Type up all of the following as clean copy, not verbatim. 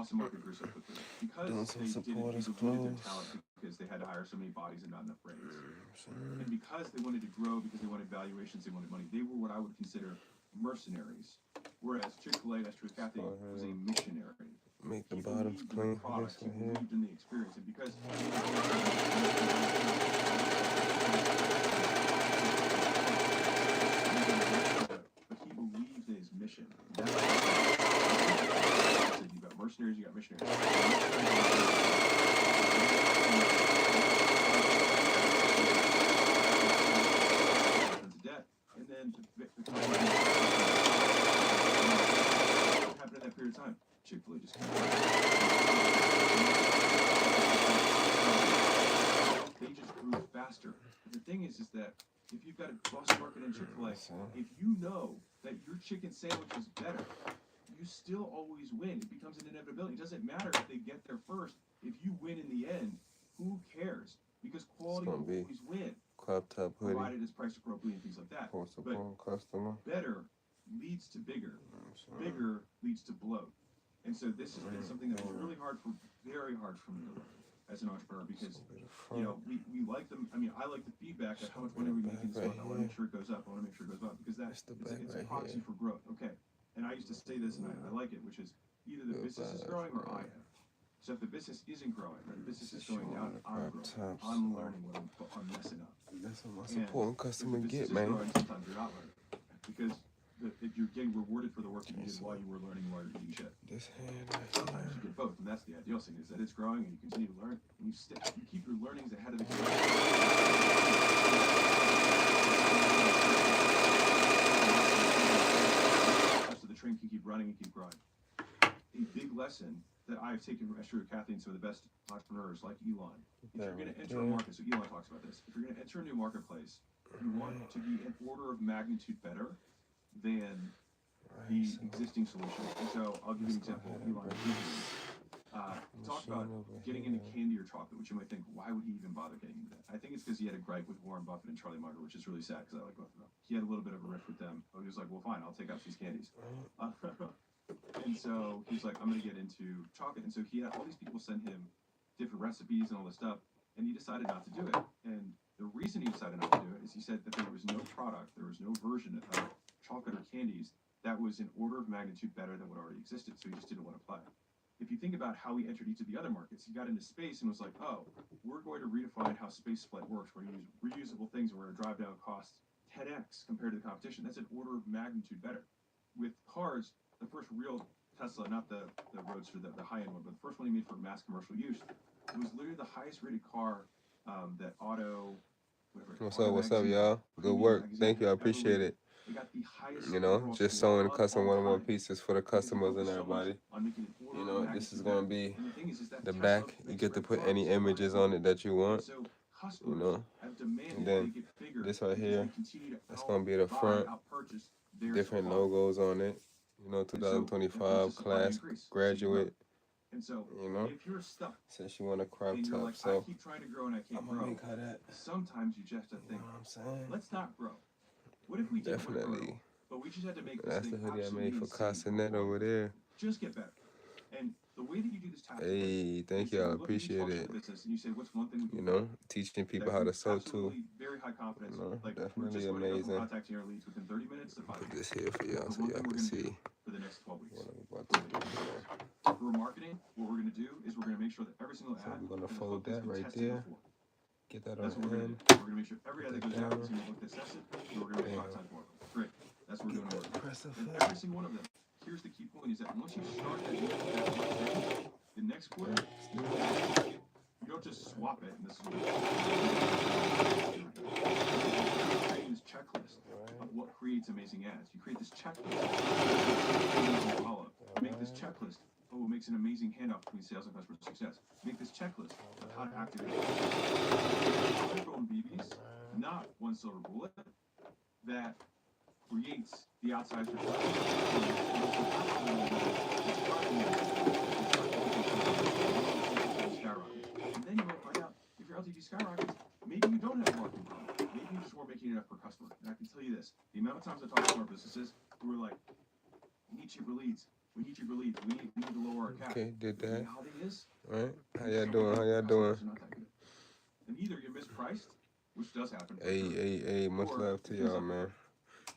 Boston market grew so quickly because Doing some they supporters depleted their close. talent because they had to hire so many bodies and not enough brains. And because they wanted to grow, because they wanted valuations, they wanted money, they were what I would consider mercenaries. Whereas Chick-fil-A, Esther Cathy, was a missionary. Make the He bottoms believed in clean the for product, this he one here. believed in the experience, and because but he believed in his mission. That's you got mercenaries, you got missionaries. Debt, and then what happened in that period of time? Chick-fil-A just they just grew faster. But the thing is that if you've got a Boston Market and Chick-fil-A, if you know that your chicken sandwich is better, you still always win. It becomes an inevitability. It doesn't matter if they get there first. If you win in the end, who cares? Because quality will always win. Crop top hoodie. Provided it's priced appropriately and things like that. But customer. better leads to bigger. Bigger leads to bloat. And so this has been something that was really very hard for me to learn as an entrepreneur because, you know, we like them. I mean, I like the feedback of how much money we make in this month. I want to make sure it goes up. I want to make sure it goes up because it's a proxy for growth. Okay. And I used to say this and I like it, which is either the business is growing or I am. So if the business isn't growing or the business is going down, I'm growing. I'm learning what I'm messing up. That's what my supporting customer get, man. Growing, sometimes you're not learning because you're getting rewarded for the work that you did while you were learning while you're eating shit. This hand, sometimes you get both, and that's the ideal thing: is that it's growing and you continue to learn, and you keep your learnings ahead of the game. So the train can keep running and keep growing. A big lesson that I've taken from Esther Cathy and some of the best entrepreneurs like Elon. If you're going to enter a market, so Elon talks about this, if you're going to enter a new marketplace, you want to be an order of magnitude better than the existing solution. And so I'll give you an example. Elon talked about getting into candy or chocolate, which you might think, why would he even bother getting into that? I think it's because he had a gripe with Warren Buffett and Charlie Munger, which is really sad because I like both of them. He had a little bit of a riff with them. He was like, well, fine, I'll take out these candies. And so he's like, I'm going to get into chocolate. And so he had all these people send him different recipes and all this stuff. And he decided not to do it. And the reason he decided not to do it is he said that there was no product, there was no version of chocolate or candies that was an order of magnitude better than what already existed. So he just didn't want to play. If you think about how he entered each of the other markets, he got into space and was like, oh, we're going to redefine how space flight works. We're going to use reusable things. We're going to drive down costs 10x compared to the competition. That's an order of magnitude better. With cars, the first real Tesla, not the Roadster, the high-end one, but the first one he made for mass commercial use, it was literally the highest-rated car that Auto... What's up, y'all? Good work. Thank you. I appreciate it. You know, just sewing custom one-on-one pieces for the customers and everybody. You know, this is going to be the back. You get to put any images on it that you want. You know, and then this right here, that's going to be the front. Different logos on it. You know, 2025 class graduate. You know, since you want a crop top, so I keep trying to grow and I can't grow. Make her that. Sometimes you just have to think, you know what I'm saying? let's not grow. What if we did Definitely. grow, but we just had to make this That's the thing hoodie I made for absolutely Casanet over there. Just get better. And the way that you do this task, Hey, thank you. I appreciate it. And you say, what's one thing we can You know, teaching people how to sew too. Very high confidence. You know, like, definitely amazing. Contacting our leads within 30 minutes to 5 Put this here for y'all so y'all can see for the next 12 weeks. what I'm about to do here. For marketing, what we're going to do is we're going to make sure that every single ad. So we're gonna fold that right there. Get that on the end. We're going to make sure every ad that goes out is going to look assessed, and we're going to make 5 times more. Great. That's what we're doing. And every single one of them. Here's the key point: is that once you start that, the next quarter, you don't just swap it. And this is what creating this checklist of what creates amazing ads. You create this checklist. You make this checklist. Oh, it makes an amazing handoff between sales and customer success. Make this checklist of how to activate BBs, not one silver bullet that creates the outside skyrocket. And then you might find out if your LTV skyrockets, maybe you don't have a marketing problem. Maybe you just weren't making enough per customer. And I can tell you this, the amount of times I talk to our businesses who are like, we need cheaper leads. We need cheaper leads. We need to lower our CAC. Okay, did The that. reality is, Right? How some y'all of doing? How the y'all doing? customers are not that good. And either you're mispriced, which does happen for Hey, sure, hey, much or love to your things y'all, aren't man. good,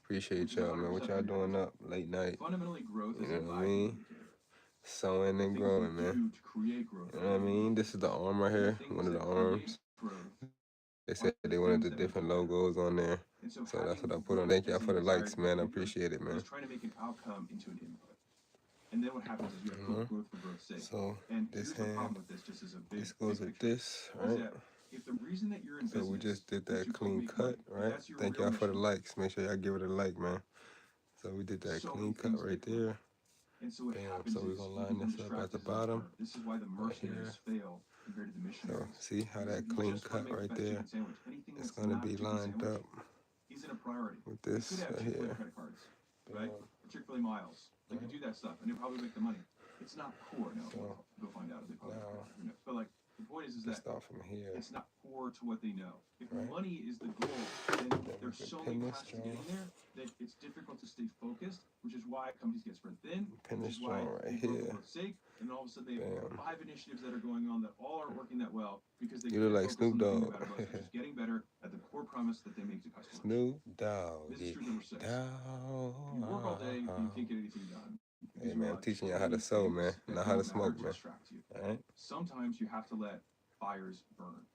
Appreciate which is y'all, man. 100% What on y'all your doing end. up late night? Fundamentally, growth You is know a what I lagging mean? indicator. Sewing The and things we growing, man. do to create growth You are know what I leading mean? This is the indicators. arm right And the here, things one of the that create arms. growth They are said the they wanted things the that make different it better. logos on there. And so So that's what I having put on. growth Thank as y'all a for the likes, desired man. I behavior appreciate it, man. is trying to make an outcome into an input. And then what happens is you have Mhm. growth for growth's sake. So And this here's the problem hand, with this, just as a big, this goes big with picture, this, is right? that if the reason that you're in So we business just did is that to quote clean make cut, money, if right? that's your Thank real y'all for the mission, likes. Make sure y'all give it a like, man. So we did that so clean many cut things right get thrown there. off. And so what Bam. happens So we're is gonna you line become this up at the distracted as an bottom, entrepreneur. This is why the right here. mercenaries fail compared to the So missionaries. see how Because that if you clean just want cut to make right the best there? chicken sandwich, anything It's that's gonna not a be chicken lined sandwich up isn't a priority. with You this could have right Chick-fil-A here. credit cards, right? Bam. Or Chick-fil-A miles. They could Right. do that stuff, and they'll probably make the money. It's not core. No, So we'll go find out if they probably make now credit card. Who knows? But like the point is let's that start from here, it's not core to what they know. If right? money is the goal, then Then we there's can so pin many this paths to joint, getting there that it's difficult to stay focused, which is why companies get spread thin, pin which this is why joint right they grow for here. growth's sake, and all of a sudden they have Bam. 5 initiatives that are going on that all aren't working that well because they You look can't like focus Snoop on the thing that Dogg. matters most, which is getting better at the core promise that they make to customers. Snoop Dogg. This is truth number 6. Dogg. You work all day and you can't get anything done because Hey you're man, I'm allowed teaching too y'all how to many sew, man, things that not how to don't matter smoke, man. distract you. All right. Sometimes you have to let fires burn.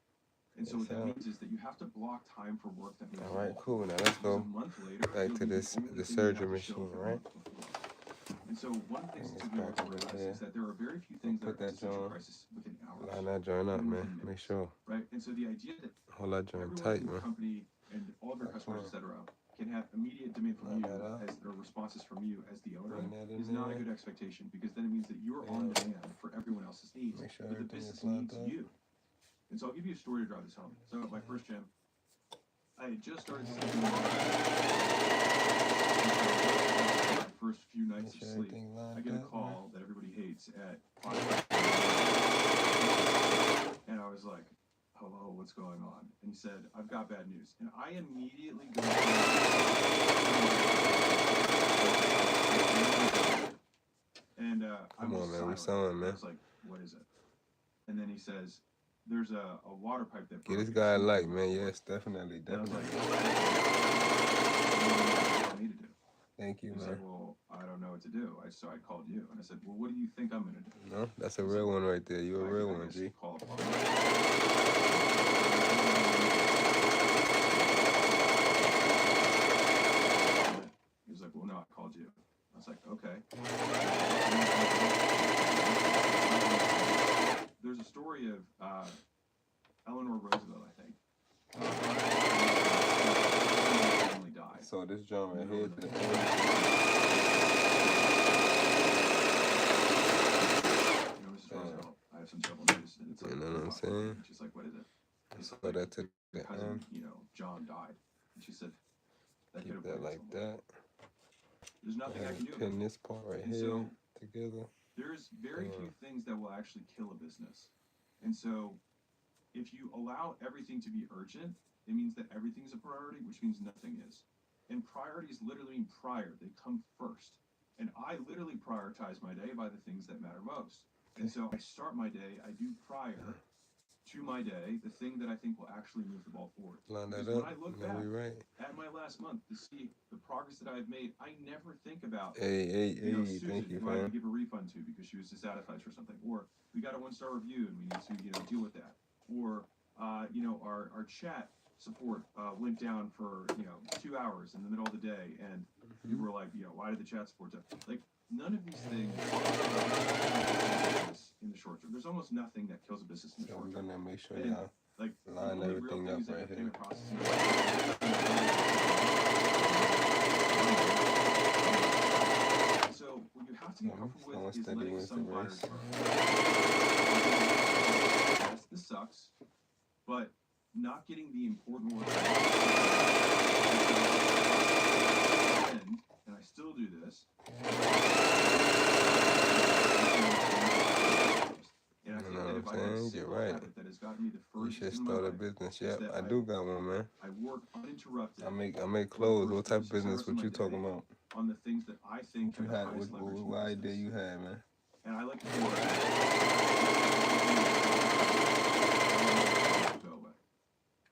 And so Yes, what that sir. means is that you have to block time for work that moves All the right, ball. cool. Now let's Because go a month later, back it'll to be this the only the thing you have surgery to show machine, for the right? month before. And so one of the things Bring that's this important back to over realize here. is that there are very few We'll things that put are that existential joint, crisis within hours, line that joint up, even man. within Make minutes, sure right? And so the idea that hold that joint everyone tight, in your man. company and all of your That's customers, fine. etc., can have immediate demand from Line you that up. as or responses from you as the owner Bring that in is not a there. good expectation because then it means that you're on Bam. demand for everyone else's needs, Make sure but the everything is business lined needs up. you. And so I'll give you a story to drive this home. So at my first gym, I had just started sleeping well. My first few Make nights of sure sleep, everything I lined get a up, man. call that everybody hates at 5. And I was like, hello, what's going on? And he said, I've got bad news. And I immediately go and I Come was on, man. We silent. sewing, I man. was like, what is it? And then he says, there's a water pipe that Get broke. this It's guy a leaking like, on the man. floor. Yes, definitely, And I was like, definitely. what do you need to do? Thank you, He's man. like, well, I don't know what to do. So I called you. And I said, well, what do you think I'm going to do? No, that's a He real said, one right there. You a I real could, I one, guess, G. call up. He was like, well, no, I called you. I was like, okay. There's a story of Eleanor Roosevelt, I think. Family died. So this joint right No, here. no. The Mrs. Roosevelt, I have some trouble news. And it's like, You know what I'm saying? and she's like, what is it? It's So like, that to your the cousin, end. John died. And she said, that could Keep have that waited like so long. that. There's Go nothing I ahead can do and about pin it. this part right And here so together. there's very few things that will actually kill a business. And so if you allow everything to be urgent, it means that everything's a priority, which means nothing is. And priorities literally mean prior. They come first. And I literally prioritize my day by the things that matter most. And so I start my day, I do prior to my day the thing that I think will actually move the ball forward. Line that Because when up. I look Then back we right. at my last month to see the progress that I've made, I never think about, Hey, Susan, thank you, who I had to fam. give a refund to because she was dissatisfied for something, or we got a 1-star review and we need to, deal with that, or our chat support went down for 2 hours in the middle of the day, and people were like, why did the chat support die? Like, none of these things in the short term. There's almost nothing that kills a business in the So short we're term. gonna make sure And y'all like line the only real everything thing up is that right your here. payment processing. So what you have to get comfortable Someone with is steady letting wins the some fires race. burn. Yes, this sucks, but not getting the important work done, and I still do this. And I think that if I have a single habit that has gotten me the You furthest should in my start a life, business. is Yep, that I do got one, man. I work uninterrupted I make for the clothes. first What type of 36 business? hours of What my you day talking about? on the things that I think What you have the had? highest leverage in What the idea business. you had, man? And I like to go away.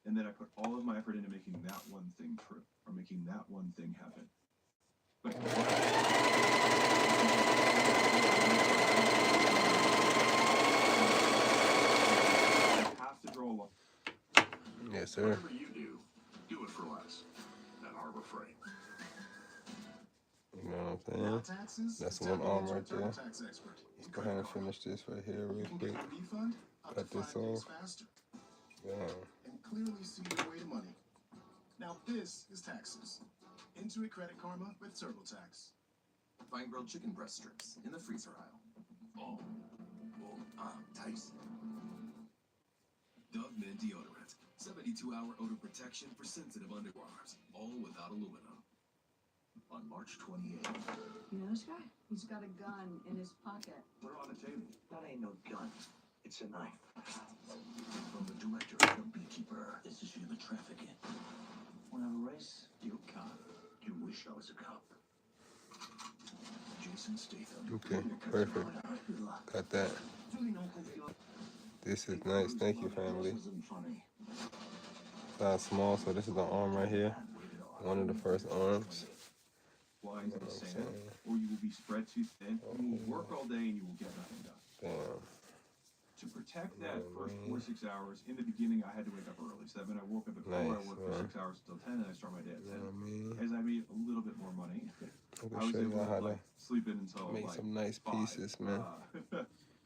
And then I put all of my effort into making that one thing true, or making that one thing happen. But I have to draw a line. Yes, sir. Whatever you do it for less at Harbor Freight. You know what I'm saying? That's one arm right there. Let's go ahead and finish this right here real quick. Cut this off. Yeah. And clearly see your way to money. Now this is taxes. Intuit Credit Karma with TurboTax. Fine grilled chicken breast strips in the freezer aisle. Oh, Tyson. Dove Men deodorant. 72-hour odor protection for sensitive underarms, all without aluminum. On March 28th. You know this guy? He's got a gun in his pocket. Put it on the table. That ain't no gun. It's a knife. From the director of The Beekeeper. This is human trafficking. Wanna have a race? You cop. You wish I was a cop. Jason Statham. Okay, perfect. Got that. This is nice. Thank you, family. Size small, so this is the arm right here. One of the first arms. Lines in the sand, or you will be spread too thin. You will work all day and you will get nothing done. Damn. To protect that first 4 to 6 hours, in the beginning I had to wake up early. So that meant I woke up at 4, I worked for 6 hours until 10, and I start my day at 10. As I made a little bit more money, I was able to like sleep in until make like some nice 5, pieces, man.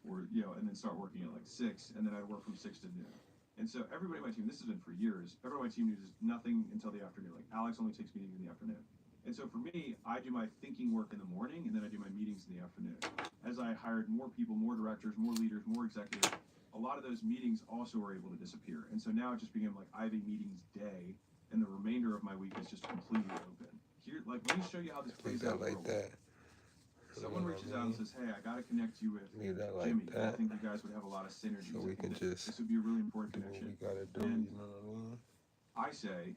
or and then start working at like 6, and then I'd work from 6 to noon. And so everybody on my team, this has been for years, everybody on my team uses nothing until the afternoon. Like Alex only takes meetings in the afternoon. And so for me, I do my thinking work in the morning, and then I do my meetings in the afternoon. As I hired more people, more directors, more leaders, more executives, a lot of those meetings also were able to disappear. And so now it just became like I have a meetings day, and the remainder of my week is just completely open. Here, like, let me show you how this plays out. Like that. Someone reaches out and says, "Hey, I got to connect you with Jimmy. I think you guys would have a lot of synergy. So we can just this would be a really important connection." What we gotta do, and you know what I mean? I say,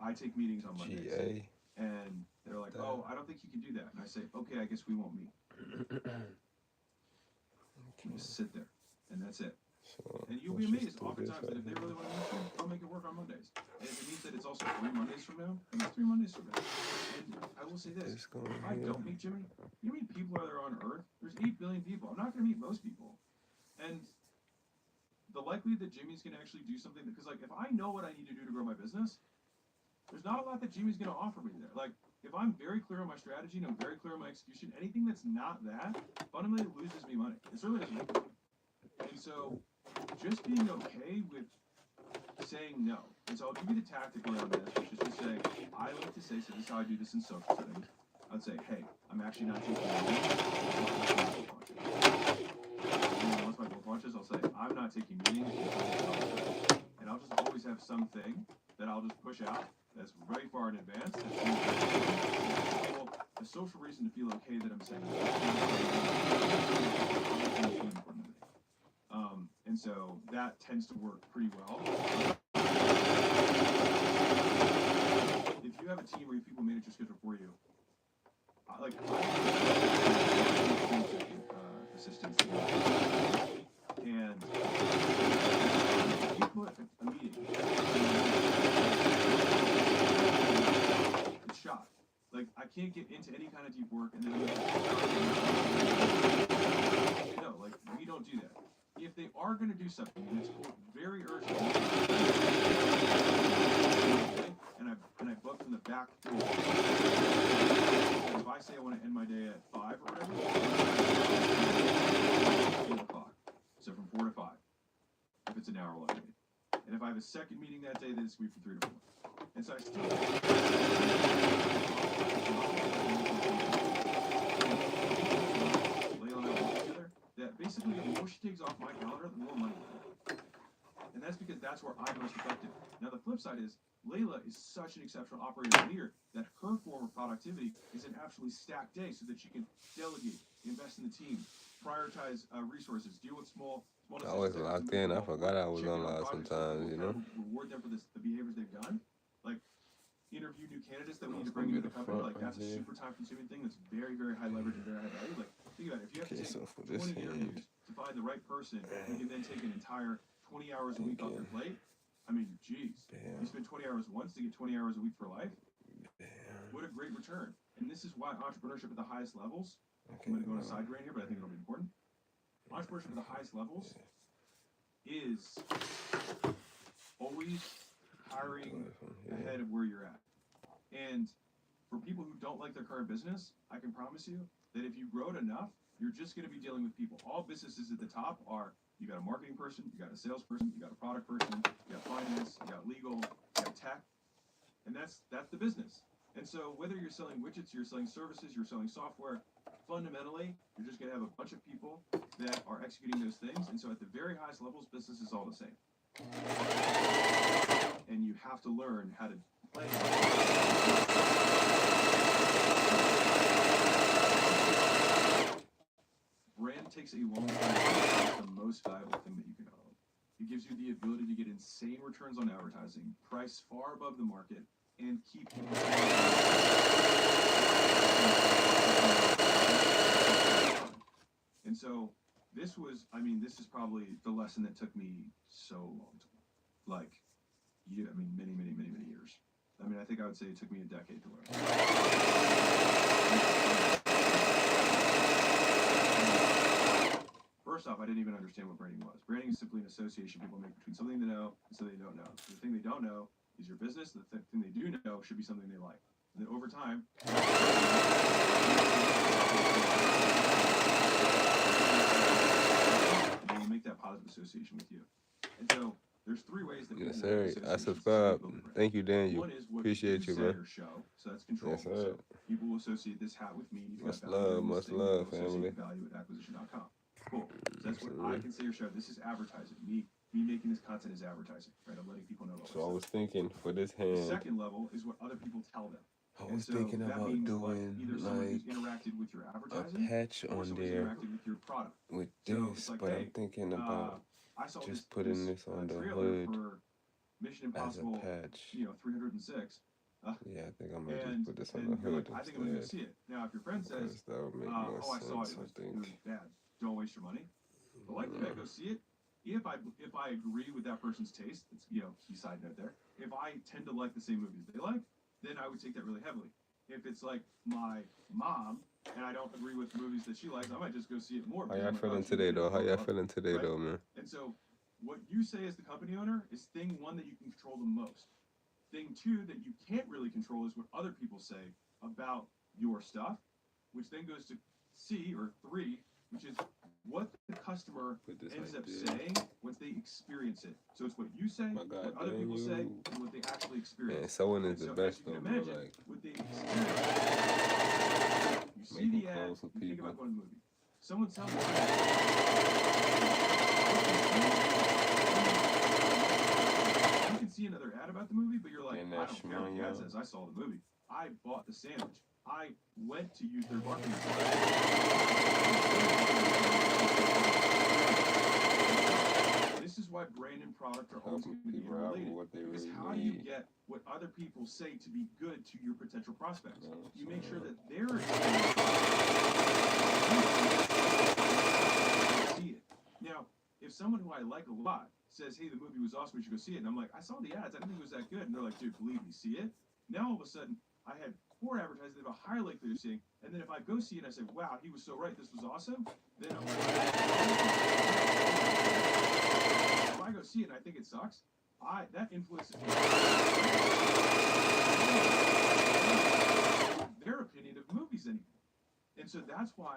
I take meetings on Mondays, GA. and they're like, "Oh, I don't think you can do that." And I say, "Okay, I guess we won't meet." Just sit there, and that's it. So and you'll be amazed oftentimes that if they really want to meet you, they'll make it work on Mondays. And if it means that it's also 3 Mondays from now, then it's 3 Mondays from now. And I will say this, if I don't meet Jimmy, you know how many people are there on Earth? There's 8 billion people. I'm not going to meet most people. And the likelihood that Jimmy's going to actually do something, because like if I know what I need to do to grow my business, there's not a lot that Jimmy's going to offer me there. Like if I'm very clear on my strategy and I'm very clear on my execution, anything that's not that fundamentally loses me money. It certainly doesn't make me money. And so just being okay with saying no. And so I'll give you the tactic around this, which is to say, I like to say, so this is how I do this in social settings. I'd say, hey, I'm actually not taking meetings. Once my book launches, I'll say, I'm not taking meetings. And I'll just always have something that I'll just push out that's very far in advance. Well, a social reason to feel okay that I'm saying and so that tends to work pretty well. If you have a team where people manage your schedule for you, like assistants, and you put a meeting, it's shot. Like I can't get into any kind of deep work, and then no, like we don't do that. If they are going to do something and it's very urgent, and I book from the back door, if I say I want to end my day at 5 or whatever, 4 o'clock. So from 4 to 5, if it's an hour long meeting. And if I have a second meeting that day, then it's going to be from 3 to 4. And so I still that basically the more she takes off my calendar, the more money I get. And that's because that's where I'm most effective. Now the flip side is Layla is such an exceptional operator and leader that her form of productivity is an absolutely stacked day so that she can delegate, invest in the team, prioritize resources, deal with small I was locked in. I forgot I was on live sometimes, you know. Reward them for the behaviors they've done. Like interview new candidates that we need to bring into the company. Like that's a super time consuming thing that's very, very high leverage and very high value. Like Think about it. If you have to Okay, take so for this 20 hand, interviews to find the right person who can then take an entire 20 hours a week off your plate, I mean, geez. You spend 20 hours once to get 20 hours a week for life. What a great return. And this is why entrepreneurship at the highest levels, I'm going to go on a side rant here, but I think it'll be important. Entrepreneurship at the highest levels is always hiring ahead of where you're at. And for people who don't like their current business, I can promise you that if you grow it enough, you're just going to be dealing with people. All businesses at the top are, you got a marketing person, you got a salesperson, you got a product person, you got finance, you got legal, you got tech, and that's the business. And so whether you're selling widgets, you're selling services, you're selling software, fundamentally, you're just going to have a bunch of people that are executing those things. And so at the very highest levels, business is all the same. And you have to learn how to play. Brand takes a long time. It's the most valuable thing that you can own. It gives you the ability to get insane returns on advertising, price far above the market, and keep people. And so this was, I mean, this is probably the lesson that took me so long to learn. Like, yeah, I mean, many years. I mean, I think I would say it took me a decade to learn. First off, I didn't even understand what branding was. Branding is simply an association people make between something they know and something they don't know. The thing they don't know is your business. The thing they do know should be something they like. And then over time, they will make that positive association with you. And so there's three ways that yes, people sir. make I associations subscribe. to build a brand. Thank you, Daniel. One is what Appreciate you, say man. or show. So that's controllable. Yes, sir. So people will associate this hat with me. You've Much got value love, in this much thing, love, they'll associate family. value at acquisition.com. Cool. So that's what I can say or show. This is advertising. Me making this content is advertising, right? I'm letting people know about So I myself. was thinking for this The hand, second level is what other people tell them. I And was so thinking that about means doing either someone who's like interacted with your a advertising patch or on someone's there interacted with your product. with So this, it's like, but hey, I'm thinking about I saw just putting this on the trailer hood for Mission as a Impossible, patch. 306. Yeah, I think I'm gonna And, just put this on and the you're hood like, I think I'm gonna go instead. see it. Now, if your friend says, Because that would make more I saw it, sense, it I was think. bad, don't waste your money. But like that, go see it. If I agree with that person's taste, it's, key side note there. If I tend to like the same movies they like, then I would take that really heavily. If it's like my mom and I don't agree with movies that she likes, I might just go see it more. How y'all feeling today, though? How y'all feeling today, though, man? And so, what you say as the company owner is thing one that you can control the most. Thing two that you can't really control is what other people say about your stuff, which then goes to C or 3, which is what the customer ends up saying once they experience it. So it's what you say, what other people say, and what they actually experience. Man, sewing is And the so, best, as you though, can bro. imagine, Like, what they experience, you see making the ad, clothes for you think people. about going to the movie. Someone tells you. You can see another ad about the movie, but you're like, And I that don't care what the ad schmanya. says. I saw the movie. I bought the sandwich. I went to use their marketing. This is why brand and product are always going to be People out with interrelated. what they Because really how do you need. get what other people say to be good to your potential prospects? No, You make sure so- that they're see it. Now, if someone who I like a lot says, hey, the movie was awesome, we should go see it, and I'm like, I saw the ads, I didn't think it was that good, and they're like, dude, believe me, see it. Now all of a sudden, I had poor advertising, they have a higher likelihood of seeing, and then if I go see it and I say, wow, he was so right, this was awesome, then I'm like, if I go see it and I think it sucks, that influences their opinion of movies anymore. And so that's why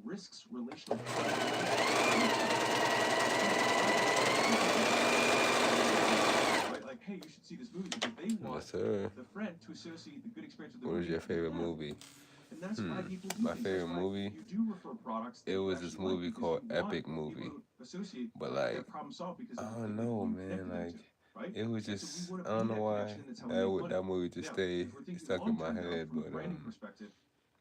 risks relational. Right, like, hey, you should see this movie because they want Yes, sir. the friend to associate the good experience with the What movie. is your favorite with them. movie? And that's why people do My things. favorite That's why movie, you do refer products that it you was this actually like movie because called you want Epic people Movie. to associate But that like, problem solved because I of the don't thing that know, you man. connected Like, into, right? it was And so just, we want I to don't be know that why connection, and that's how we make money. that movie just Now, stayed if we're thinking stuck in my long-term, though, head. from a But branding perspective,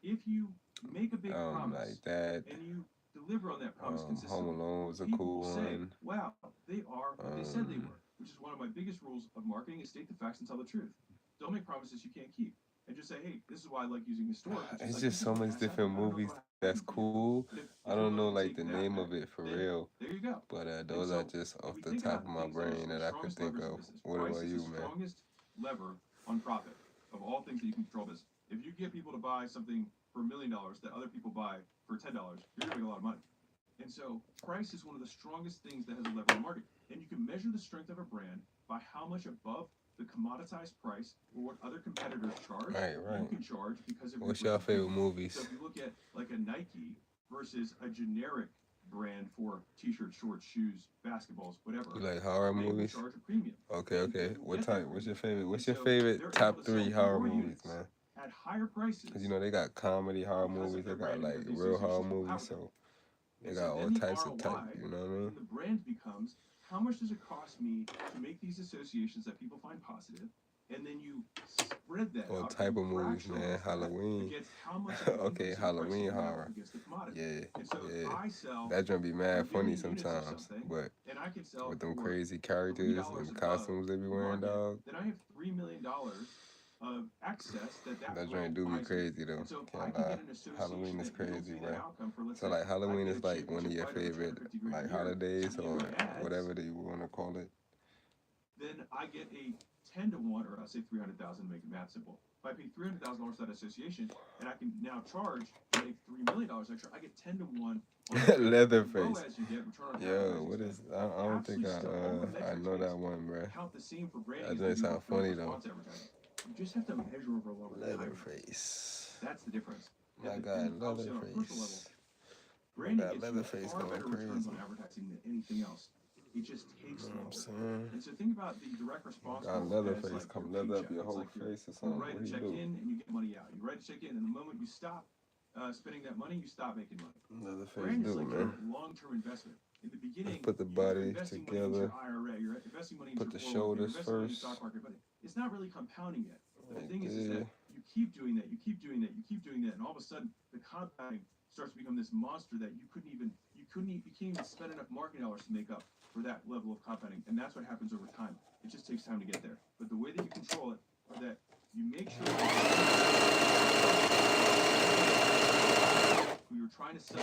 if you make a big promise like that. and you deliver on that promise Home consistently, Alone was a people cool will say, one. wow, they are what they said they were, which is one of my biggest rules of marketing is state the facts and tell the truth. Don't make promises you can't keep. And just say, hey, this is why I like using this store. It's just so much different movies that's cool. I don't know like the name of it for real. There you go. But those are just off the top of my brain that I could think of. What about you, man? Strongest lever on profit of all things that you can control business. If you get people to buy something for $1 million that other people buy for $10, you're gonna make a lot of money. And so price is one of the strongest things that has a lever in the market. And you can measure the strength of a brand by how much above the commoditized price or what other competitors charge, you can charge because of what's your favorite movies? So if you look at like a Nike versus a generic brand for t-shirts, shorts, shoes, basketballs, whatever. You like horror movies? Charge a premium. Okay. What type? What's your favorite? What's your favorite top 3 horror movies, man? At higher prices. Cause you know they got comedy horror movies, they got like real horror movies, so they got all types of type. You know what I mean? The brand becomes, how much does it cost me to make these associations that people find positive, and then you spread that all out type of movies, man. Halloween. Okay, Halloween horror. Yeah. That gonna be mad funny sometimes, but with them crazy characters and costumes they be wearing, dog. Then I have $3 million of access that joint do be crazy though. Can't lie. Halloween is crazy, bro. So like Halloween is like one of your favorite like holidays or whatever that you wanna call it. Then I get a 10 to 1, or I'll say 300,000 to make it math simple. If I pay $300,000 to that association, and I can now charge to make $3 million extra, I get 10 to 1. Leatherface. Yo, what is? I don't think I know that one, bro. Count the same for branding. That doesn't sound funny though. You just have to measure over a longer time. Leatherface. That's the difference. My God, Leatherface. Branding gets Leatherface far better going returns crazy. on advertising than anything else. It just takes longer. And so think about the direct response. Got Leatherface come leather up your whole face or something. You write a check in and you get money out. You write a check in, and the moment you stop spending that money, you stop making money. Leatherface do, man. Long-term investment. In the beginning, put the body together. You're investing money put into the shoulders first. Stock market, but it's not really compounding yet. The thing is that you keep doing that, you keep doing that, you keep doing that, and all of a sudden the compounding starts to become this monster that you can't even spend enough marketing dollars to make up for that level of compounding, and that's what happens over time. It just takes time to get there. But the way that you control it are that you make sure who you're trying to sell,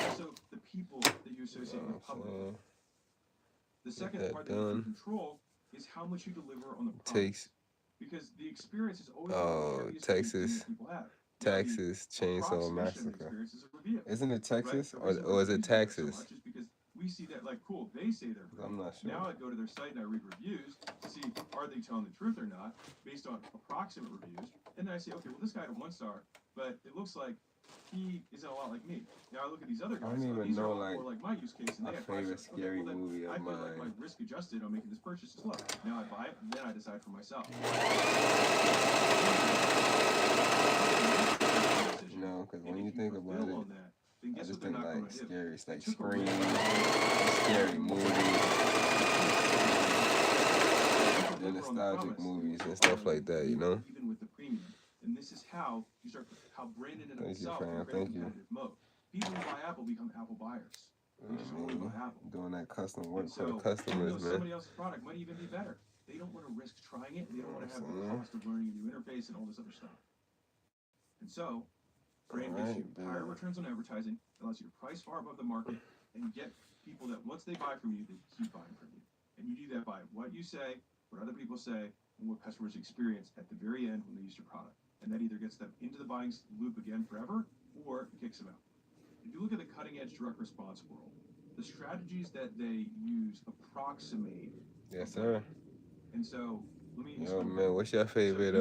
also the people that you associate with public. The second part that you can control is how much you deliver on the promise. Because the experience is always Texas Chainsaw Massacre. Isn't it Texas or is it Texas? Just because we see that, like, cool, they say they're great. I'm not sure. Now I go to their site and I read reviews to see are they telling the truth or not based on approximate reviews. And then I say, okay, well, this guy had a 1-star, but it looks like he isn't a lot like me. Now I look at these other guys. I don't even know like my use case, and my they have favorite scary movie I of feel like my mine. risk adjusted on making this purchase is low. Now I buy it, and then I decide for myself. No, because when you think about it, I just think like scary, it's like Scream, scary movies, the nostalgic movies and stuff like that, you know? Even with the premium. And this is how you start, how branded in itself is a very competitive mode. People who buy Apple become Apple buyers. They just only buy Apple. Doing that custom work so, for the customers, man. Somebody else's product might even be better. They don't want to risk trying it. They don't want to have the cost of learning a new interface and all this other stuff. And so, brand gives you higher returns on advertising, allows you to price far above the market, and get people that once they buy from you, they keep buying from you. And you do that by what you say, what other people say, and what customers experience at the very end when they use your product. And that either gets them into the buying loop again forever, or it kicks them out. If you look at the cutting-edge direct response world, the strategies that they use approximate. Yes, sir. And so, let me. Yo, man, what's your favorite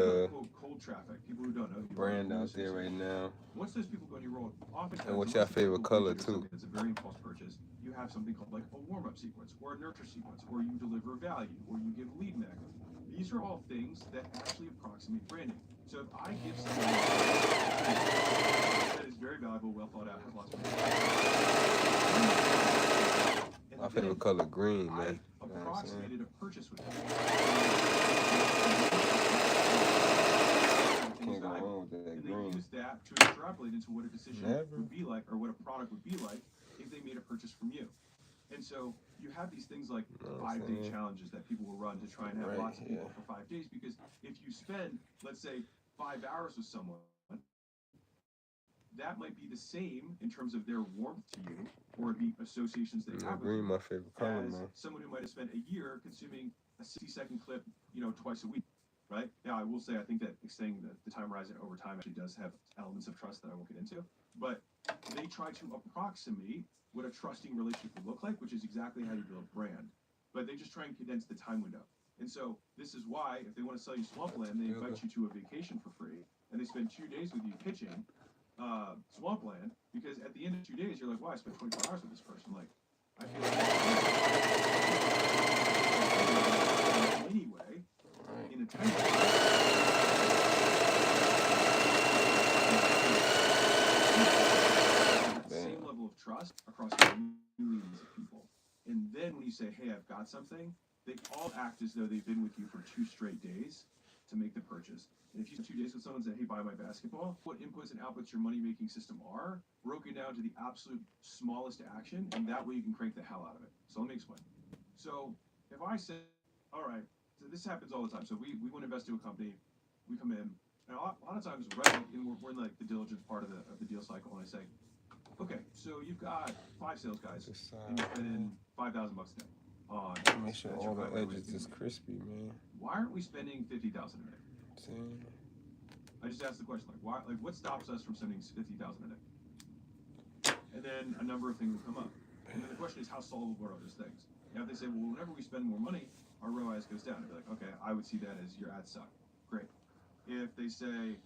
cold traffic? People who don't know brand out there right now? Once those people go on your roll, often. And what's your favorite color too? It's a very impulse purchase. You have something called like a warm-up sequence, or a nurture sequence, or you deliver value, or you give lead magnet. These are all things that actually approximate branding. So if I give something that is very valuable, well thought out, has lots of my favorite color, green, man. I approximated a purchase with them. Can't go wrong with that and green. they use that to extrapolate into what a decision would be like, or what a product would be like if they made a purchase from you. And so you have these things like You know what I'm 5-day saying? challenges that people will run to try and have Right, lots of people yeah. for 5 days. Because if you spend, let's say, 5 hours with someone, that might be the same in terms of their warmth to you or the associations they have with Green, you my favorite color, as man. someone who might have spent a year consuming a 60-second clip, twice a week, right? Now, I will say I think that extending the time horizon over time actually does have elements of trust that I won't get into, but they try to approximate what a trusting relationship would look like, which is exactly how you build brand. But they just try and condense the time window. And so this is why, if they want to sell you Swampland, they invite you to a vacation for free, and they spend 2 days with you pitching Swampland, because at the end of 2 days, you're like, wow, I spent 24 hours with this person. Like, I feel like anyway, in attendance. Same level of trust across millions of people. And then when you say, hey, I've got something, they all act as though they've been with you for 2 straight days to make the purchase. And if you spend 2 days with someone and say, hey, buy my basketball, what inputs and outputs your money-making system are, broken down to the absolute smallest action, and that way you can crank the hell out of it. So let me explain. So if I say, all right, so this happens all the time. So we want to invest in a company, we come in, and a lot of times, right, and we're in like the diligence part of the deal cycle, and I say, okay, so you've got 5 sales guys, and you put in $5,000 a day on. Make sure all the edges is crispy, man. Why aren't we spending $50,000 a day? I just asked the question, like, why? Like, what stops us from spending $50,000 a day? And then a number of things will come up. And then the question is, how solvable are those things? Now, if they say, well, whenever we spend more money, our ROAS goes down, I'd be like, okay, I would see that as your ads suck. Great. If they say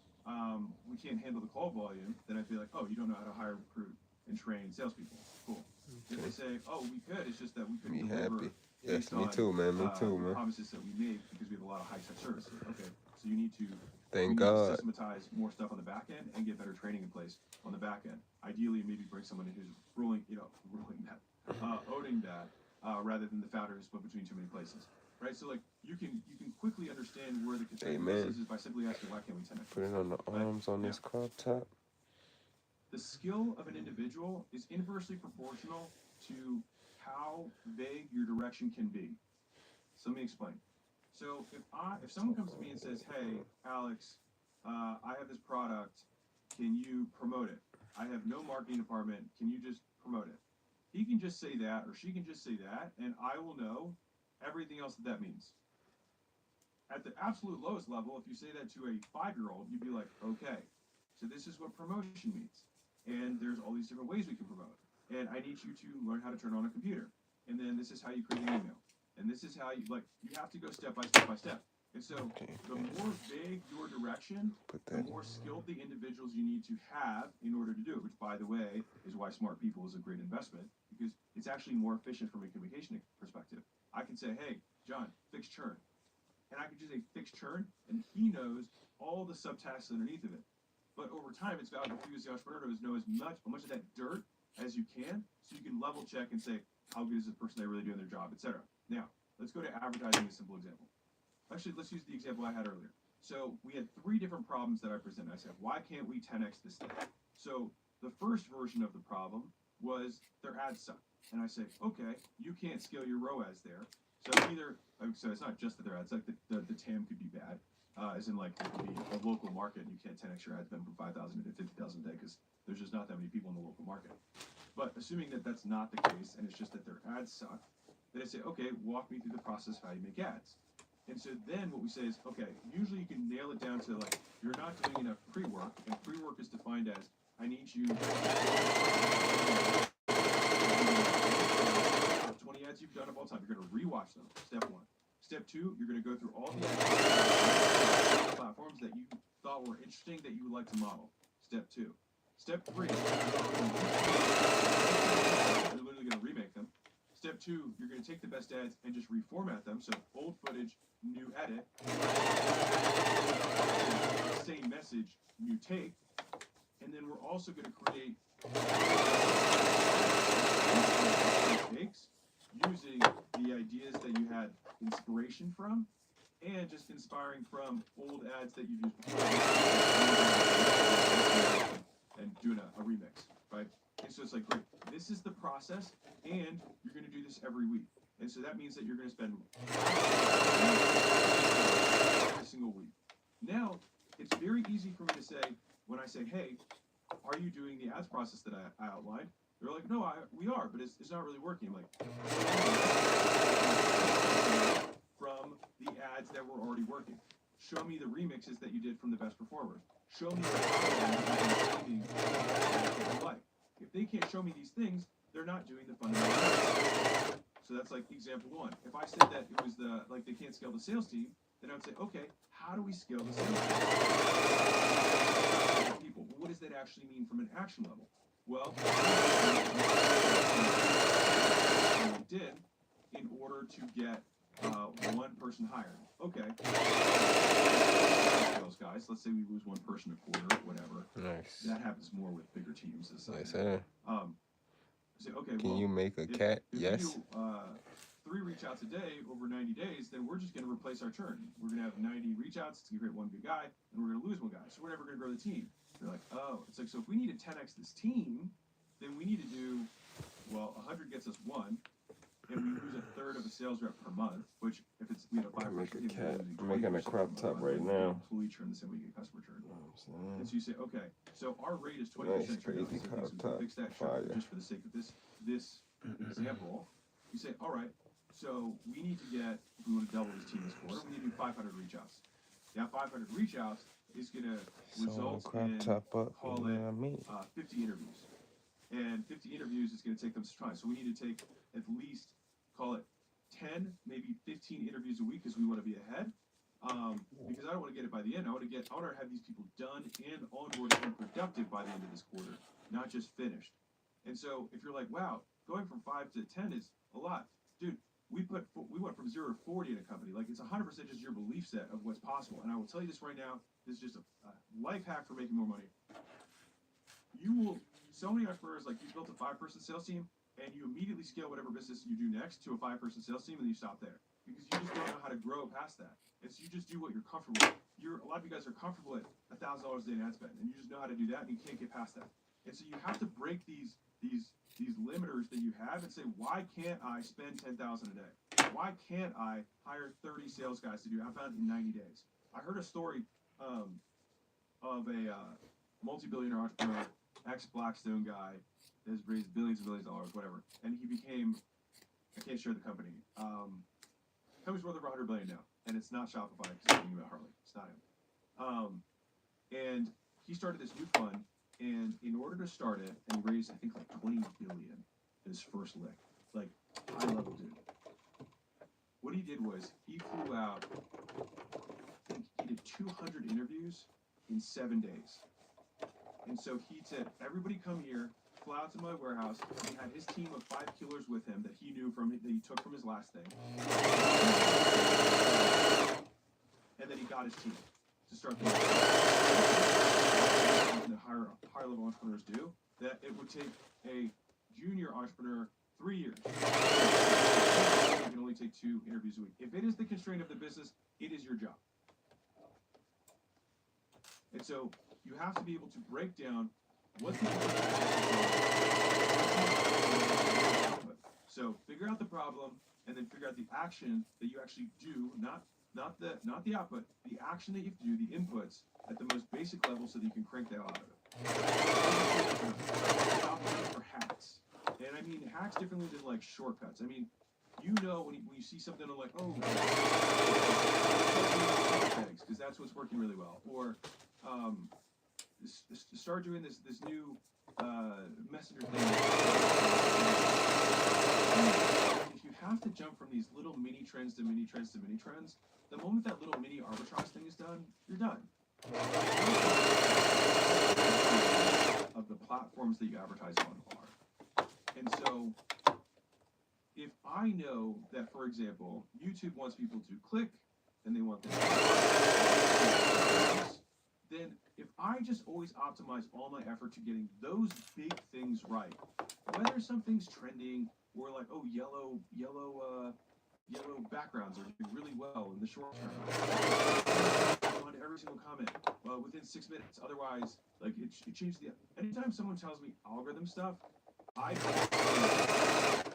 we can't handle the call volume, then I'd be like, oh, you don't know how to hire, recruit, and train salespeople. Cool. If they say, oh, we could, it's just that we couldn't deliver. Yes, me too, man. Me too, man. Promises that we make because we have a lot of high-tech services. Okay, so you need to Thank God. systematize more stuff on the back end and get better training in place on the back end. Ideally, maybe bring someone in who's owning that, rather than the founder who's split between too many places. Right, so like you can quickly understand where the constraint is by simply asking, why can't we 10x? Put it on the arms on this crop top. The skill of an individual is inversely proportional to how vague your direction can be. So let me explain. So if someone comes to me and says, hey, Alex, I have this product, can you promote it? I have no marketing department, can you just promote it? He can just say that, or she can just say that, and I will know everything else that means. At the absolute lowest level, if you say that to a 5-year-old, you'd be like, okay, so this is what promotion means. And there's all these different ways we can promote. And I need you to learn how to turn on a computer. And then this is how you create an email. And this is how you have to go step by step by step. And so the more vague your direction, the more skilled the individuals you need to have in order to do it, which, by the way, is why smart people is a great investment, because it's actually more efficient from a communication perspective. I can say, hey, John, fix churn. And I can just say fix churn, and he knows all the subtasks underneath of it. But over time, it's valuable for you as the entrepreneur to know as much of that dirt as you can, so you can level check and say, how good is this person? They really doing their job, etc. Now, let's go to advertising, a simple example. Actually, let's use the example I had earlier. So we had 3 different problems that I presented. I said, why can't we 10x this thing? So the first version of the problem was their ads suck. And I said, okay, you can't scale your ROAS there. So it's not just that their ads suck, the TAM could be bad. As in, like, it could be a local market and you can't 10x your ad spend from 5,000 to 50,000 a day because there's just not that many people in the local market. But assuming that that's not the case and it's just that their ads suck, then I say, okay, walk me through the process of how you make ads. And so then what we say is, okay, usually you can nail it down to, like, you're not doing enough pre-work, and pre-work is defined as, I need you 20 ads you've done of all time. You're going to rewatch them, step 1. Step 2, you're going to go through all the platforms that you thought were interesting that you would like to model. Step 2. Step 3, you're literally going to remake them. Step 2, you're going to take the best ads and just reformat them. So old footage, new edit, same message, new take. And then we're also going to create takes using the ideas that you had inspiration from and just inspiring from old ads that you've used before and doing a remix, right? And so it's like, great, this is the process, and you're going to do this every week. And so that means that you're going to spend every single week. Now, it's very easy for me to say, when I say, hey, are you doing the ads process that I outlined? They're like, no, we are, but it's not really working. I'm like, from the ads that were already working. Show me the remixes that you did from the best performers. Show me the like. If they can't show me these things, they're not doing the fundamental. So that's like example one. If I said that it was they can't scale the sales team, then I would say, okay, how do we scale the sales team? People, what does that actually mean from an action level? Well, we did in order to get one person hired. Okay. Sales guys, let's say we lose one person a quarter, whatever. Nice. That happens more with bigger teams. Yes, sir. Say, okay, Can you make a cat? Yes. If we do 3 reach outs a day over 90 days, then we're just going to replace our churn. We're going to have 90 reach outs to create one good guy, and we're going to lose one guy. So we're never going to grow the team. They're like, oh, it's like, so if we need to 10x this team, then we need to do, 100 gets us 1, and we lose a third of a sales rep per month, which if it's, we have a 5% Make a cat. I'm making a crop top right now. Completely churn the same way you get customer churn. You And so you say, okay, so our rate is 20%. Nice, crazy crop top. Fix that Fire. just for the sake of this example. You say, all right, so we need to get, if we want to double this team this quarter, we need to do 500 reach outs. That 500 reach outs is going to result in, call it, 50 interviews. And 50 interviews is going to take them some time. So we need to take at least, call it 10, maybe 15 interviews a week because we want to be ahead. Because I don't want to get it by the end. I want to have these people done and onboarded and productive by the end of this quarter, not just finished. And so if you're like, wow, going from 5 to 10 is a lot. Dude, we went from 0 to 40 in a company. Like, it's 100% just your belief set of what's possible. And I will tell you this right now, this is just a life hack for making more money. So many entrepreneurs, like, you built a 5-person sales team, and you immediately scale whatever business you do next to a 5-person sales team, and you stop there. Because you just don't know how to grow past that. And so you just do what you're comfortable with. A lot of you guys are comfortable at $1,000 a day in ad spend, and you just know how to do that, and you can't get past that. And so you have to break these limiters that you have and say, why can't I spend $10,000 a day? Why can't I hire 30 sales guys to do outbound in 90 days? I heard a story of a multi-billionaire entrepreneur, ex-Blackstone guy, that has raised billions and billions of dollars, whatever. And he became, I can't share the company. Company's worth over $100 billion now, and it's not Shopify because I'm thinking about Harley. It's not him. And he started this new fund, and in order to start it, and he raised, I think, like $20 billion his first lick, like high level dude. What he did was he flew out. I think he did 200 interviews in 7 days. And so he said, everybody come here, fly out to my warehouse. He had his team of 5 killers with him that he knew that he took from his last thing. And then he got his team to start the higher level entrepreneurs do, that it would take a junior entrepreneur 3 years. You can only take 2 interviews a week. If it is the constraint of the business, it is your job. And so you have to be able to break down what's the So figure out the problem, and then figure out the action that you actually do, not the output, the action that you have to do, the inputs at the most basic level so that you can crank that out of it. Stop looking for hacks. And I mean hacks differently than like shortcuts. I mean, you know when you see something like, oh, because that's what's working really well. Or start doing this new messenger thing. If you have to jump from these little mini trends to mini trends to mini trends, the moment that little mini arbitrage thing is done, you're done. Of the platforms that you advertise on are. And so if I know that, for example, YouTube wants people to click and they want them to then if I just always optimize all my effort to getting those big things right, whether something's trending or like, oh, yellow backgrounds are doing really well in the short term. On every single comment, well, within 6 minutes. Otherwise, like it changes the. Anytime someone tells me algorithm stuff, I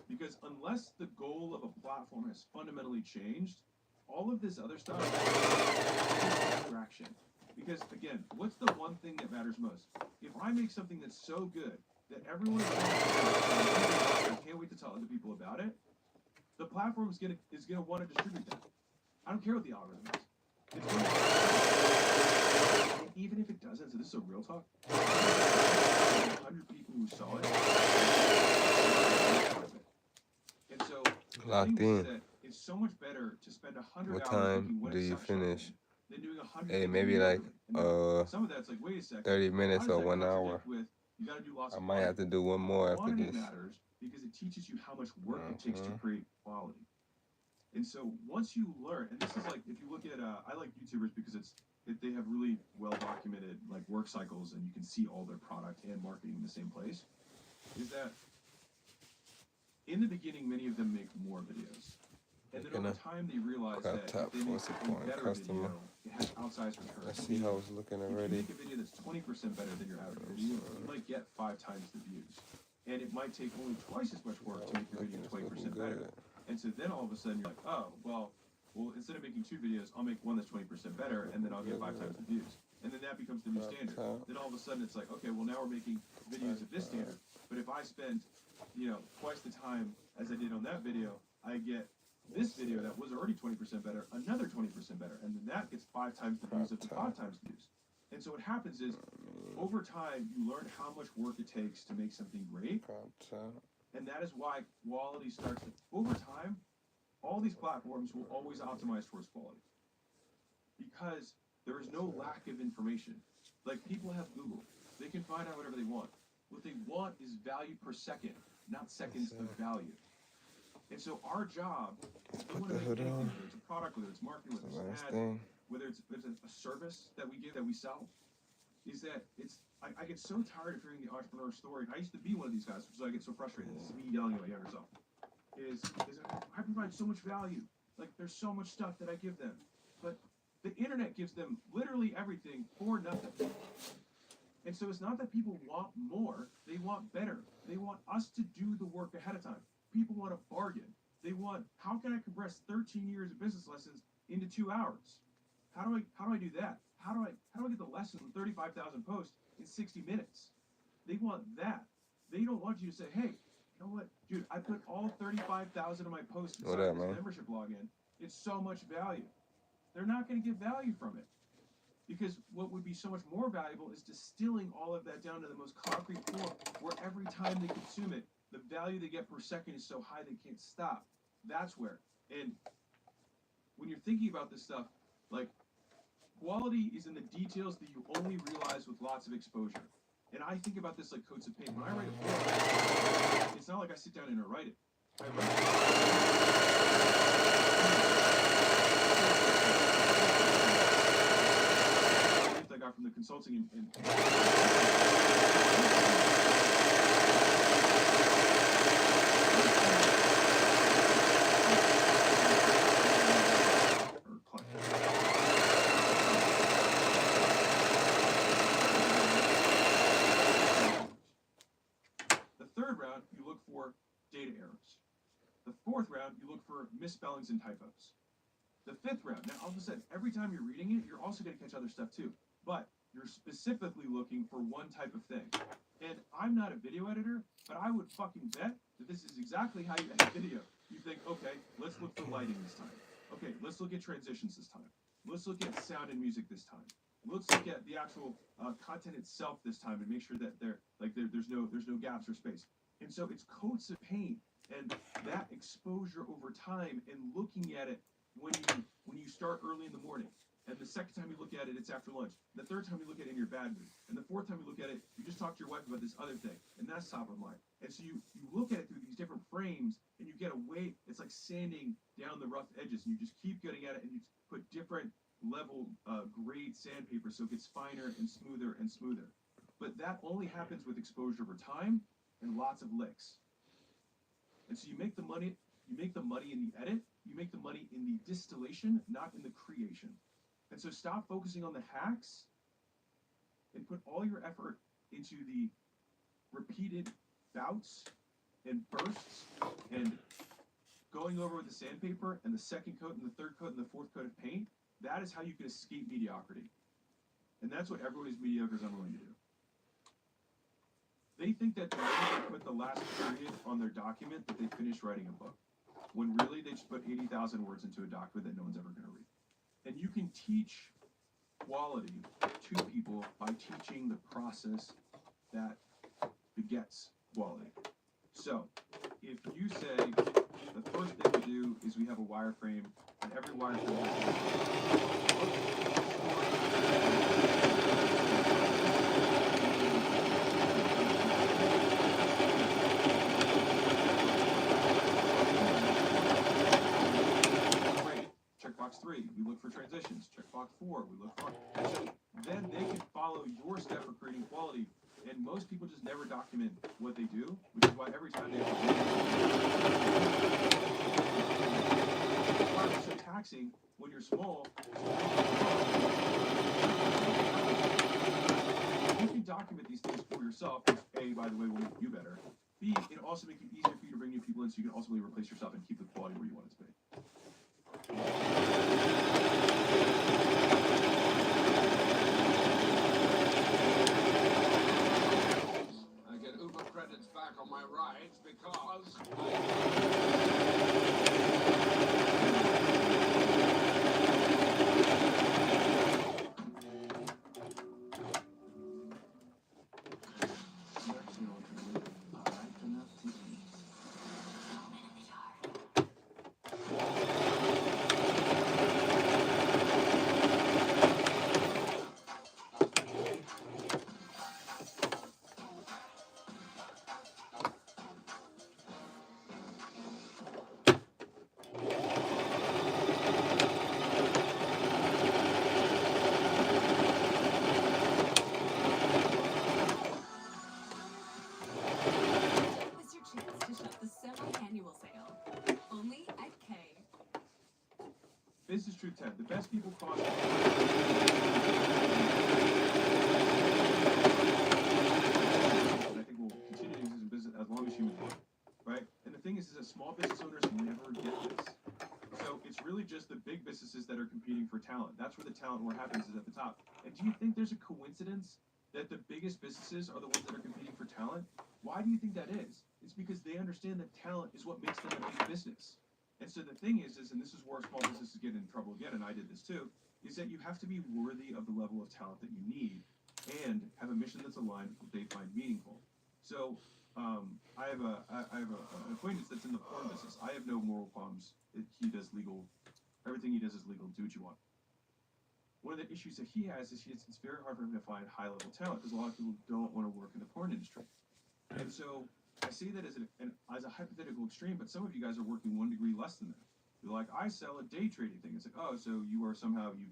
because unless the goal of a platform has fundamentally changed, all of this other stuff is distraction. Because again, what's the one thing that matters most? If I make something that's so good that everyone can't wait to tell other people about it, the platform is gonna want to distribute that. I don't care what the algorithm is. It's going to, even if it doesn't, so this is a real talk. 100 people who saw it. And so Locked in. it's so much better to spend 100 What hours time do you finish? than doing 100. Hey, maybe like some of that's like, wait a second. 30 minutes or 1 hour. With, you got to do lots I of might have to do one more after quantity this. matters because it teaches you how much work it takes to create quality. And so once you learn, and this is like, if you look at, I like YouTubers because they have really well documented like work cycles and you can see all their product and marketing in the same place, is that in the beginning, many of them make more videos. And then over time, they realize that if they make a better video, it has outsized returns. Let's see how it's looking already. If you make a video that's 20% better than your average video, you might get 5 times the views. And it might take only twice as much work to make your video 20% better. And so then all of a sudden you're like, oh, well, instead of making 2 videos, I'll make one that's 20% better, and then I'll get 5 times the views. And then that becomes the new standard. Then all of a sudden it's like, okay, well now we're making videos of this standard. But if I spend, twice the time as I did on that video, I get this video that was already 20% better, another 20% better, and then that gets 5 times the views of the 5 times the views. And so what happens is, over time, you learn how much work it takes to make something great. And that is why quality starts to, over time, all these platforms will always optimize towards quality. Because there is no lack of information. Like, people have Google. They can find out whatever they want. What they want is value per second, not seconds of value. And so our job, we want to make anything, whether it's a product, whether it's marketing, whether it's an ad, whether it's a service that we give, that we sell, is that I get so tired of hearing the entrepreneur story. And I used to be one of these guys, which is why I get so frustrated. This is me yelling at my younger self. Is I provide so much value. Like, there's so much stuff that I give them. But the internet gives them literally everything for nothing. And so it's not that people want more, they want better. They want us to do the work ahead of time. People want a bargain. They want, how can I compress 13 years of business lessons into 2 hours? How do I do that? How do I get the lesson from 35,000 posts in 60 minutes? They want that. They don't want you to say, hey, you know what, dude, I put all 35,000 of my posts inside this membership login. It's so much value. They're not going to get value from it. Because what would be so much more valuable is distilling all of that down to the most concrete form, where every time they consume it, the value they get per second is so high they can't stop. That's where. And when you're thinking about this stuff, like, quality is in the details that you only realize with lots of exposure. And I think about this like coats of paint. When I write a book, it's not like I sit down and write it. I write it. I got from the consulting and data errors. The 4th round, you look for misspellings and typos. The 5th round, now all of a sudden, every time you're reading it, you're also going to catch other stuff too. But you're specifically looking for one type of thing. And I'm not a video editor, but I would fucking bet that this is exactly how you edit video. You think, okay, let's look for lighting this time. Okay, let's look at transitions this time. Let's look at sound and music this time. Let's look at the actual content itself this time and make sure that there's no gaps or space. And so it's coats of paint, and that exposure over time and looking at it when you start early in the morning. And the second time you look at it, it's after lunch. The third time you look at it in your bad mood. And the 4th time you look at it, you just talk to your wife about this other thing. And that's top of mind. And so you look at it through these different frames, and you get away. It's like sanding down the rough edges. And you just keep getting at it, and you put different level grade sandpaper so it gets finer and smoother and smoother. But that only happens with exposure over time and lots of licks. And so you make the money in the edit, you make the money in the distillation, not in the creation. And so stop focusing on the hacks and put all your effort into the repeated bouts and bursts and going over with the sandpaper and the second coat and the third coat and the fourth coat of paint, that is how you can escape mediocrity. And that's what everyone who's mediocre is unwilling to do. They think that the moment they put the last period on their document that they finished writing a book, when really they just put 80,000 words into a document that no one's ever going to read. And you can teach quality to people by teaching the process that begets quality. So, if you say the first thing we do is we have a wireframe, and every wireframe Checkbox 3, we look for transitions. Checkbox 4, we look for. And so then they can follow your step for creating quality. And most people just never document what they do, which is why every time they have to it's so taxing when you're small. You can document these things for yourself, which A, by the way, will make you better. B, it'll also make it easier for you to bring new people in so you can ultimately replace yourself and keep the quality where you want it to be. I get Uber credits back on my rides because Business Truth 10. The best people cross. I think we'll continue to use this in business as long as humans live, right? And the thing is that small business owners never get this. So it's really just the big businesses that are competing for talent. That's where the talent war happens, is at the top. And do you think there's a coincidence that the biggest businesses are the ones that are competing for talent? Why do you think that is? It's because they understand that talent is what makes them a big business. And so the thing is, and this is where small businesses get in trouble again, and I did this too, is that you have to be worthy of the level of talent that you need and have a mission that's aligned with what they find meaningful. So I have an acquaintance that's in the porn business. I have no moral qualms. He does legal, everything he does is legal. Do what you want. One of the issues that he has is it's very hard for him to find high-level talent because a lot of people don't want to work in the porn industry. And so I say that as a hypothetical extreme, but some of you guys are working 1 degree less than that. You're like, I sell a day trading thing. It's like, oh, so you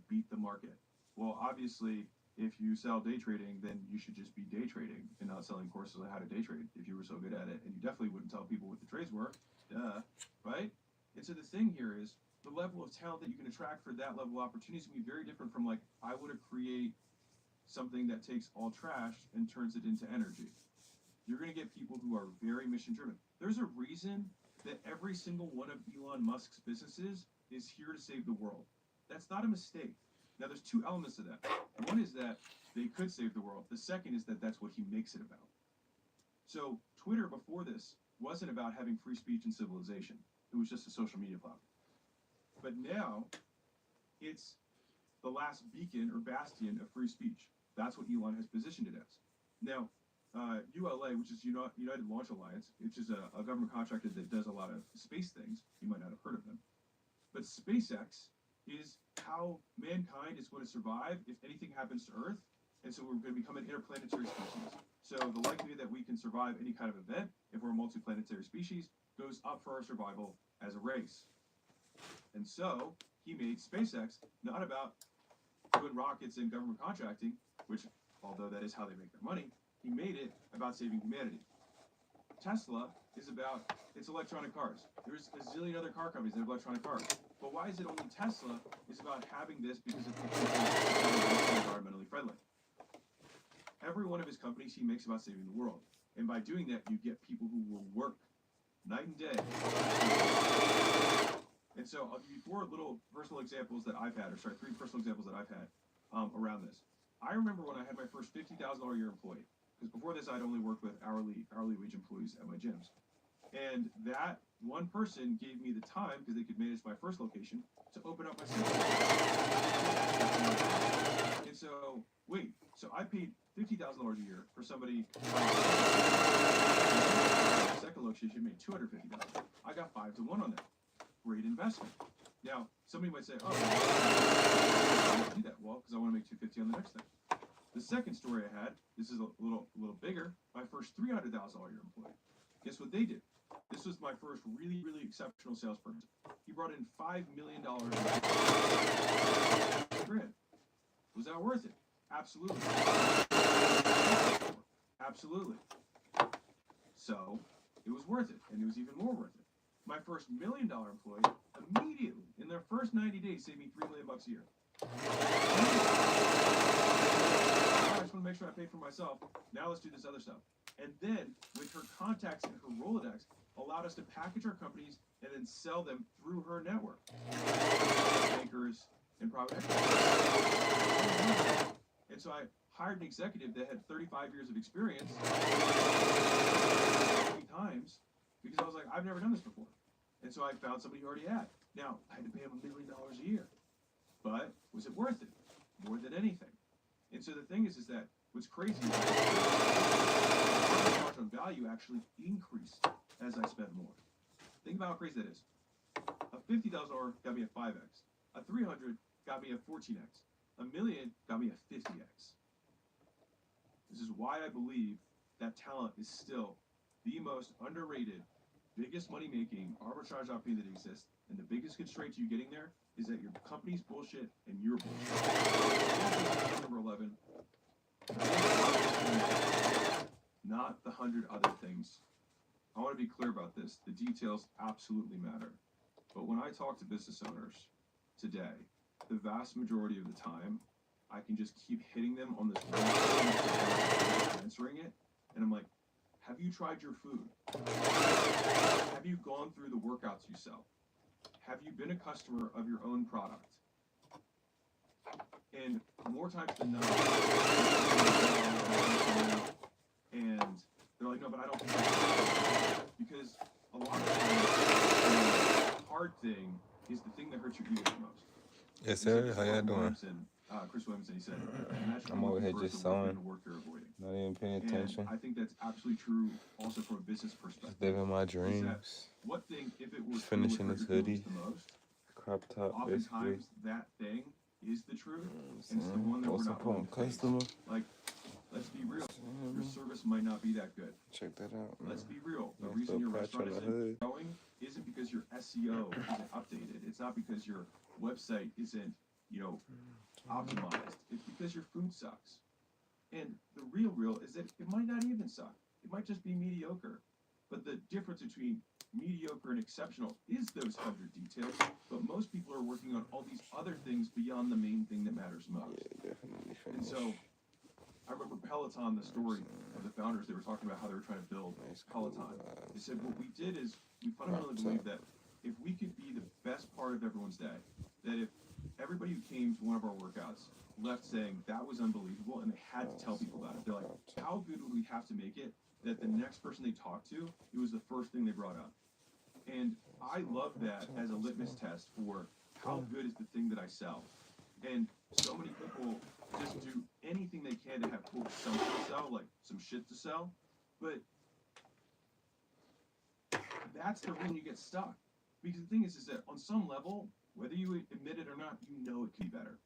beat the market. Well, obviously, if you sell day trading, then you should just be day trading and not selling courses on how to day trade if you were so good at it. And you definitely wouldn't tell people what the trades were. Duh, right? And so the thing here is the level of talent that you can attract for that level of opportunities can be very different from like, I want to create something that takes all trash and turns it into energy. You're going to get people who are very mission driven. There's a reason that every single one of Elon Musk's businesses is here to save the world. That's not a mistake. Now, there's two elements to that. One is that they could save the world. The second is that that's what he makes it about. So Twitter before this wasn't about having free speech and civilization. It was just a social media platform. But now it's the last beacon or bastion of free speech. That's what Elon has positioned it as. Now, ULA, which is United Launch Alliance, which is a government contractor that does a lot of space things. You might not have heard of them. But SpaceX is how mankind is going to survive if anything happens to Earth. And so we're going to become an interplanetary species. So the likelihood that we can survive any kind of event, if we're a multiplanetary species, goes up for our survival as a race. And so he made SpaceX not about doing rockets and government contracting, which, although that is how they make their money, he made it about saving humanity. Tesla is about its electronic cars. There's a zillion other car companies that have electronic cars. But why is it only Tesla is about having this because it's environmentally friendly? every one of his companies he makes about saving the world. And by doing that, you get people who will work night and day. And so I'll give you three personal examples that I've had around this. I remember when I had my first $50,000 a year employee, because before this I'd only worked with hourly wage employees at my gyms. And that one person gave me the time, because they could manage my first location, to open up my second location. And so, so I paid $50,000 a year for somebody. The second location made $250,000. I got 5 to 1 on that. Great investment. Now, somebody might say, "Oh, I don't do that." Well, because I want to make $250 on the next thing. The second story I had, this is a little bigger. My first $300,000 a year employee. Guess what they did? This was my first really, really exceptional salesperson. He brought in $5 million. Was that worth it? Absolutely. Absolutely. So it was worth it, and it was even more worth it. My first $1 million employee immediately, in their first 90 days, saved me $3 million a year. I just want to make sure I pay for myself. Now let's do this other stuff. And then, with her contacts and her Rolodex, allowed us to package our companies and then sell them through her network. Bankers and private equity. And so I hired an executive that had 35 years of experience 3 times, because I was like, I've never done this before. And so I found somebody who already had. Now, I had to pay him $1 million a year. But was it worth it? More than anything. And so the thing is that what's crazy is that the margin on value actually increased as I spent more. Think about how crazy that is. A $50,000 got me a 5x. A 300 got me a 14x. A million got me a 50x. This is why I believe that talent is still the most underrated, biggest money-making arbitrage opportunity that exists. And the biggest constraint to you getting there is that your company's bullshit and you're bullshit. Number 11. Not the 100 other things. I want to be clear about this. The details absolutely matter. But when I talk to business owners today, the vast majority of the time, I can just keep hitting them on this one thing, answering it, and I'm like, have you tried your food? Have you gone through the workouts you sell? Have you been a customer of your own product? And more times than not, and they're like, no, but I don't think that's because a lot of times the hard thing is the thing that hurts your ego the most. Yes, sir. How y'all doing? Chris Williamson, he said, I'm over here just sewing, not even paying attention. And I think that's absolutely true also from a business perspective. Just living my dreams. What thing, if it was just finishing this hoodie, the most, crop top, oftentimes basically. that thing is the truth, and it's the one that we're not willing to face. Customer. Like, let's be real. Your service might not be that good. Check that out. Man. Let's be real. The reason your restaurant isn't growing isn't because your SEO isn't updated. It's not because your website isn't, optimized. It's because your food sucks. And the real is that it might not even suck. It might just be mediocre. But the difference between mediocre and exceptional is those 100 details. But most people are working on all these other things beyond the main thing that matters most. Yeah, definitely. And so I remember Peloton, the story of the founders, they were talking about how they were trying to build Peloton. They said, what we did is we fundamentally believed that if we could be the best part of everyone's day, that if everybody who came to one of our workouts left saying that was unbelievable and they had to tell people about it, they're like, how good would we have to make it that the next person they talked to, it was the first thing they brought up? And I love that as a litmus test for how good is the thing that I sell. And so many people just do anything they can to have something to sell, like some shit to sell. But that's the reason you get stuck. Because the thing is that on some level, whether you admit it or not, you know it can be better.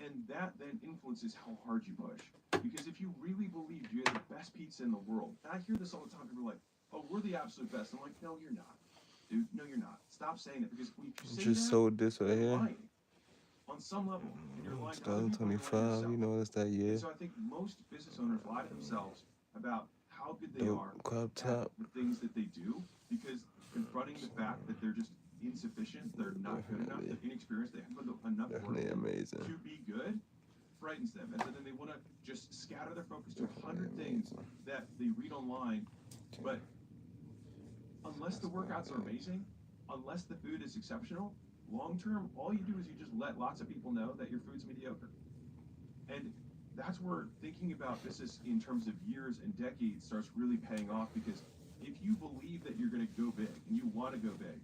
And that then influences how hard you push. Because if you really believe you have the best pizza in the world, and I hear this all the time, people are like, oh, we're the absolute best. I'm like, no, you're not. Dude, no, you're not. Stop saying that, because when you say just that, sold this right here. lying. On some level, and you're lying to other people, 2025, you know, it's that year. And so I think most business owners lie to themselves about how good they are crop top. at the things that they do, because confronting the fact that they're just insufficient, they're not good enough, they're inexperienced, they haven't put enough work Definitely amazing. to be good, frightens them, and so then they want to just scatter their focus to 100 things that they read online. But unless the workouts are amazing, unless the food is exceptional, long term, all you do is you just let lots of people know that your food's mediocre. And that's where thinking about business in terms of years and decades starts really paying off, because if you believe that you're going to go big and you want to go big,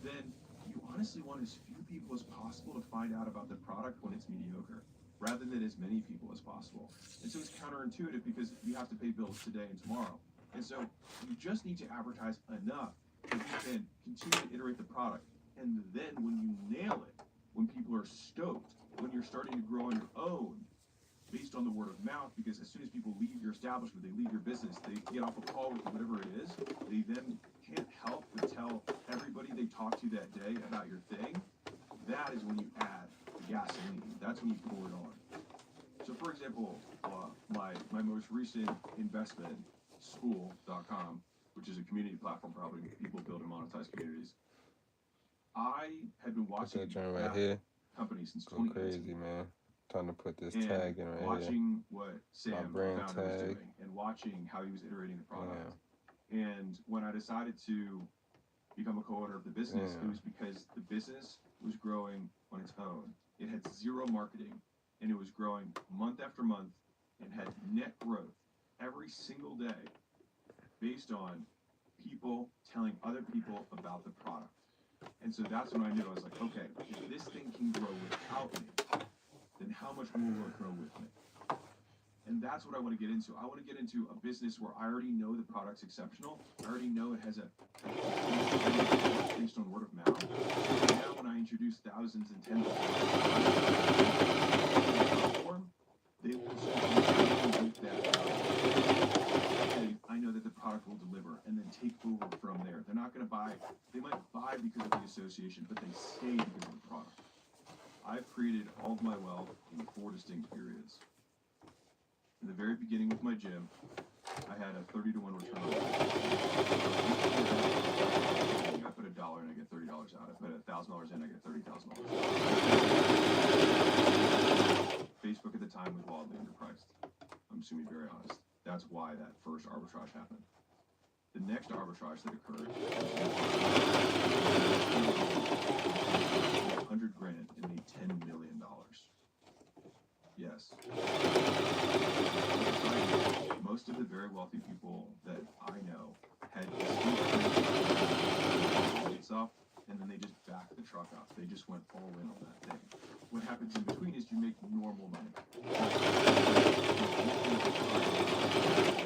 then you honestly want as few people as possible to find out about the product when it's mediocre, rather than as many people as possible. And so it's counterintuitive, because you have to pay bills today and tomorrow. And so you just need to advertise enough that you can continue to iterate the product. And then when you nail it, when people are stoked, when you're starting to grow on your own, based on the word of mouth, because as soon as people leave your establishment, they leave your business, they get off a call with whatever it is, they then can't help but tell everybody they talk to that day about your thing. That is when you add the gasoline. That's when you pour it on. So for example, my most recent investment, School.com, which is a community platform for helping people build and monetize communities. I had been watching right here. company since Go 2018. crazy, man. Trying to put this And tag in right here. watching what Sam, My the brand founder, was tag. doing, and watching how he was iterating the product. And when I decided to become a co-owner of the business, it was because the business was growing on its own. It had zero marketing, and it was growing month after month, and had net growth every single day based on people telling other people about the product. And so that's when I knew. I was like, okay, if this thing can grow without me, then how much more will it grow with me? And that's what I want to get into. I want to get into a business where I already know the product's exceptional. I already know it has a based on word of mouth. And now when I introduce thousands and tens of platform, they will start with that. I know that the product will deliver, and then take over from there. They're not going to buy. They might buy because of the association, but they stay because of the product. I've created all of my wealth in 4 distinct periods. In the very beginning with my gym, I had a 30-to-1 return on I put $1 in, I get $30 out. I put $1,000 in, I get $30,000. Facebook at the time was wildly underpriced. I'm just going to be very honest. That's why that first arbitrage happened. The next arbitrage that occurred, $100,000 and made $10 million. Yes. Most of the very wealthy people that I know had rates off, and then they just backed the truck up. They just went all in on that thing. What happens in between is you make normal money.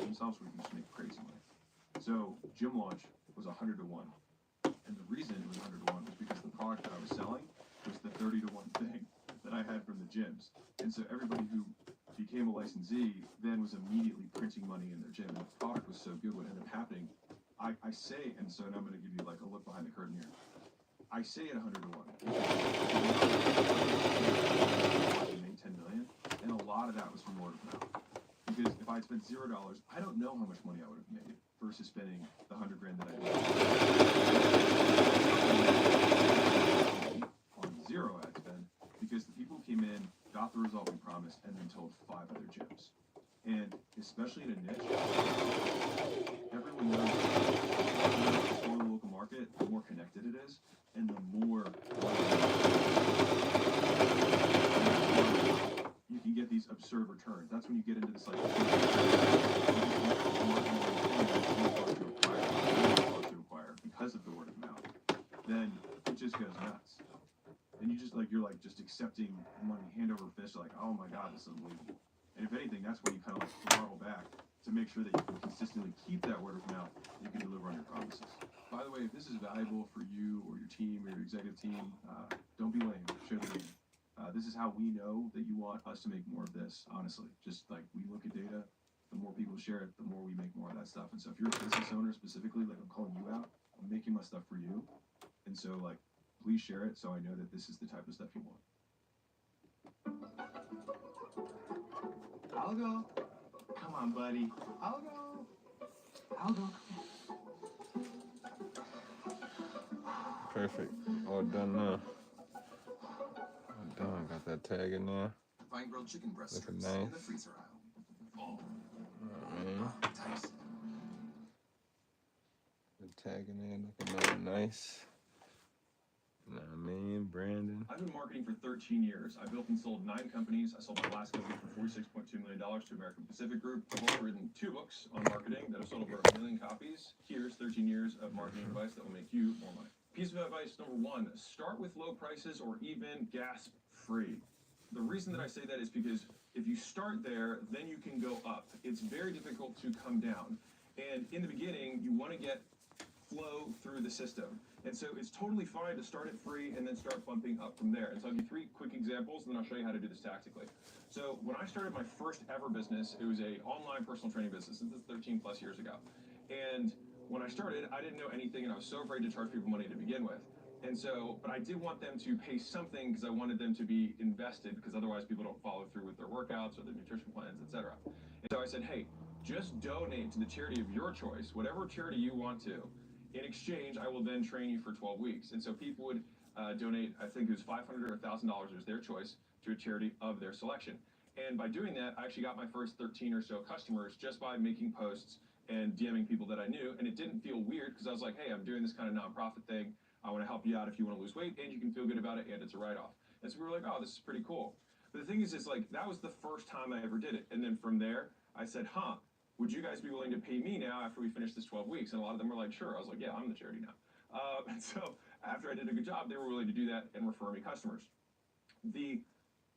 Themselves, we can just make crazy money. So Gym Launch was 100-to-1, and the reason it was 100-to-1 was because the product that I was selling was the 30-to-1 thing that I had from the gyms. And so everybody who became a licensee then was immediately printing money in their gym, and the product was so good. What ended up happening, I say, and so now I'm going to give you like a look behind the curtain here. I say at 100-to-1, made $10 million, and a lot of that was from word of mouth. Because if I had spent $0, I don't know how much money I would have made versus spending the $100,000 that I did on 0 ad spend, because the people came in, got the result we promised, and then told 5 other gyms. And especially in a niche, everyone knows the more the local market, the more connected it is, and the more you can get these absurd returns. That's when you get into this like to acquire because of the word of mouth. Then it just goes nuts. And you just you're just accepting money hand over fist, like, oh my God, this is unbelievable. And if anything, that's when you kind of throttle back to make sure that you can consistently keep that word of mouth and you can deliver on your promises. By the way, if this is valuable for you or your team or your executive team, don't be lame. Share the game. This is how we know that you want us to make more of this, honestly. Just like we look at data, the more people share it, the more we make more of that stuff. And so if you're a business owner specifically, I'm calling you out, I'm making my stuff for you. And so please share it so I know that this is the type of stuff you want. I'll go. Come on, buddy. I'll go. I'll go. Perfect. All done now. All done. Got that tag in there. Find grilled chicken breast Looking strips nice. in the freezer aisle. Oh, Man. Tyson. The tagging in looking all nice. Know what I mean, Brandon. I've been marketing for 13 years. I built and sold 9 companies. I sold my last company for $46.2 million to American Pacific Group. I've also written 2 books on marketing that have sold over 1 million copies. Here's 13 years of marketing advice that will make you more money. Piece of advice number 1, start with low prices or even gasp free. The reason that I say that is because if you start there, then you can go up. It's very difficult to come down. And in the beginning, you want to get flow through the system. And so it's totally fine to start it free and then start bumping up from there. And so I'll give you 3 quick examples, and then I'll show you how to do this tactically. So when I started my first ever business, it was a online personal training business. This is 13 plus years ago. And when I started, I didn't know anything, and I was so afraid to charge people money to begin with. And so, but I did want them to pay something because I wanted them to be invested, because otherwise people don't follow through with their workouts or their nutrition plans, etc. And so I said, hey, just donate to the charity of your choice, whatever charity you want to. In exchange, I will then train you for 12 weeks. And so people would donate, I think it was $500 or $1,000, it was their choice, to a charity of their selection. And by doing that, I actually got my first 13 or so customers just by making posts and DMing people that I knew. And it didn't feel weird because I was like, hey, I'm doing this kind of nonprofit thing. I want to help you out if you want to lose weight, and you can feel good about it, and it's a write-off. And so we were like, oh, this is pretty cool. But the thing is, like, that was the first time I ever did it. And then from there, I said, would you guys be willing to pay me now after we finish this 12 weeks? And a lot of them were like, sure. I was like, yeah, I'm the charity now. And so after I did a good job, they were willing to do that and refer me customers. The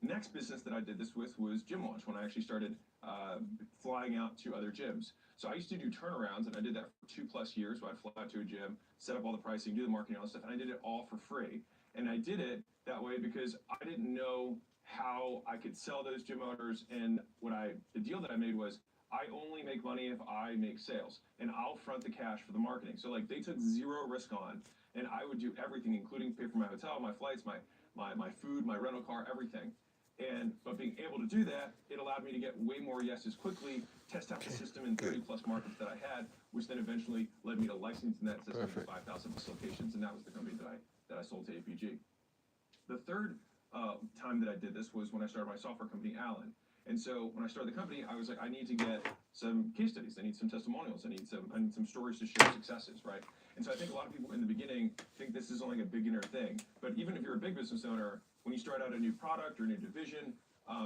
next business that I did this with was Gym Launch, when I actually started flying out to other gyms. So I used to do turnarounds, and I did that for 2+ years, where I'd fly out to a gym, set up all the pricing, do the marketing, all that stuff, and I did it all for free. And I did it that way because I didn't know how I could sell those gym owners, and the deal that I made was, I only make money if I make sales, and I'll front the cash for the marketing. So like, they took 0 risk on, and I would do everything, including pay for my hotel, my flights, my food, my rental car, everything. But being able to do that, it allowed me to get way more yeses quickly, test out the system in 30+ markets that I had, which then eventually led me to licensing that system to 5,000 locations, and that was the company that I sold to APG. The third time that I did this was when I started my software company, Allen. And so when I started the company, I was like, I need to get some case studies. I need some testimonials. I need some stories to share successes, right? And so I think a lot of people in the beginning think this is only a beginner thing. But even if you're a big business owner, when you start out a new product or a new division,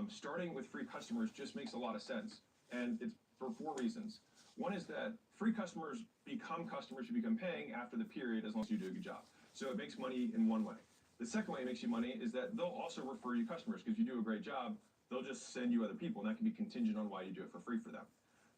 starting with free customers just makes a lot of sense. And it's for 4 reasons. One is that free customers become customers who become paying after the period, as long as you do a good job. So it makes money in one way. The second way it makes you money is that they'll also refer you customers, because you do a great job. They'll just send you other people, and that can be contingent on why you do it for free for them.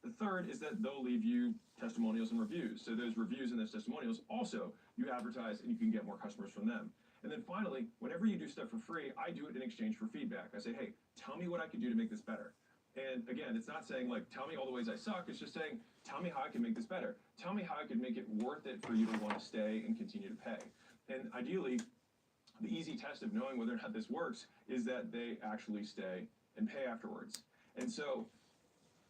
The third is that they'll leave you testimonials and reviews. So those reviews and those testimonials also you advertise, and you can get more customers from them. And then finally, whenever you do stuff for free, I do it in exchange for feedback. I say, hey, tell me what I can do to make this better. And again, it's not saying like, tell me all the ways I suck. It's just saying, tell me how I can make this better. Tell me how I can make it worth it for you to want to stay and continue to pay. And ideally, the easy test of knowing whether or not this works is that they actually stay and pay afterwards. And so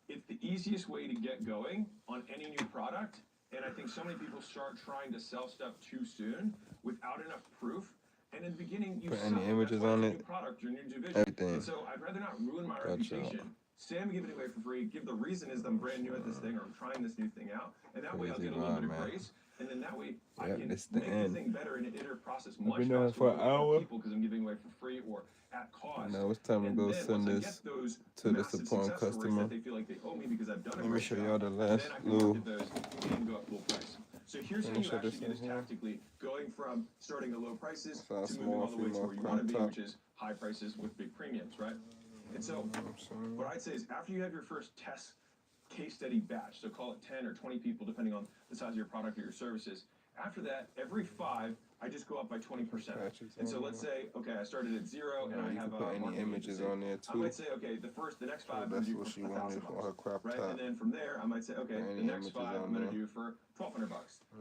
it's the easiest way to get going on any new product. And I think so many people start trying to sell stuff too soon without enough proof. And in the beginning, you put suck. any images on it, new product, your new division. everything. And so I'd rather not ruin my reputation. Say I'm giving it away for free. Give the reason is that I'm brand new at this thing, or I'm trying this new thing out. And that way I'll get a little bit of grace. And then that way I can make the thing better in an iterative process much faster for an hour. People, because I'm giving away for free or at cost. Now it's time to go send this to the supporting customer. They feel like they owe me because I've done a Let me great show job. y'all the last Then I can little. market those and go up full price. So here's how you actually do this tactically, going from starting at low prices to moving all the way to where you want to be, which is high prices with big premiums, right? And so what I'd say is, after you have your first test case study batch, so call it 10 or 20 people, depending on the size of your product or your services, after that, every 5, I just go up by 20%. And so let's say, okay, I started at 0, and I have any images on there I too. might say, okay, the next 5 I'm That's going to do what for she wanted for her $1,000, crop right? top. And then from there, I might say, okay, the next 5 I'm going to do for $1,200.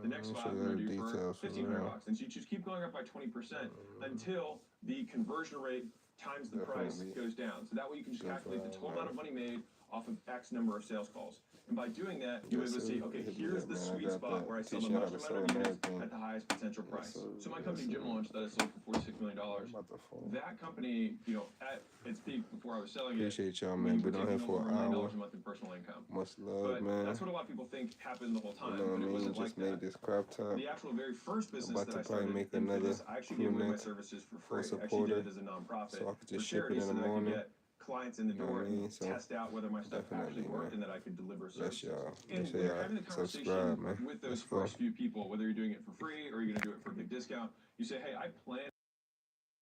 The next 5 I'm going to do for $1,500. And so you just keep going up by 20% until the conversion rate times the price goes down. So that way you can just calculate the total amount of money made off of X number of sales calls. And by doing that, you're able to see, okay, here's the sweet spot where I sell the Teach you how most to amount of sell units everything. at the highest potential price. Yes, So my sir. company, Yes, Gym sir. Launch, that I sold for $46 million. About the phone. That company, you know, at its peak before I was selling it, Appreciate y'all, we man. were Been on here taking for over an $1 million hour. a month in personal income. Much love, But man. that's what a lot of people think happened the whole You time, know what I but it mean? wasn't like Just made that. this crop top. The actual very first business About that to I probably started make in another fitness, I actually gave away my crew neck services for for free. I actually did supporter, it as a nonprofit so I could for just ship it charity in so the that I could morning. get clients in the You know door what I and mean? So test out whether my stuff actually definitely, worked man. and that I could deliver Bless services. y'all. And Make when sure you're having y'all the conversation subscribe, man. with those Let's go. first few people, whether you're doing it for free or you're going to do it for a big discount, you say, hey, I plan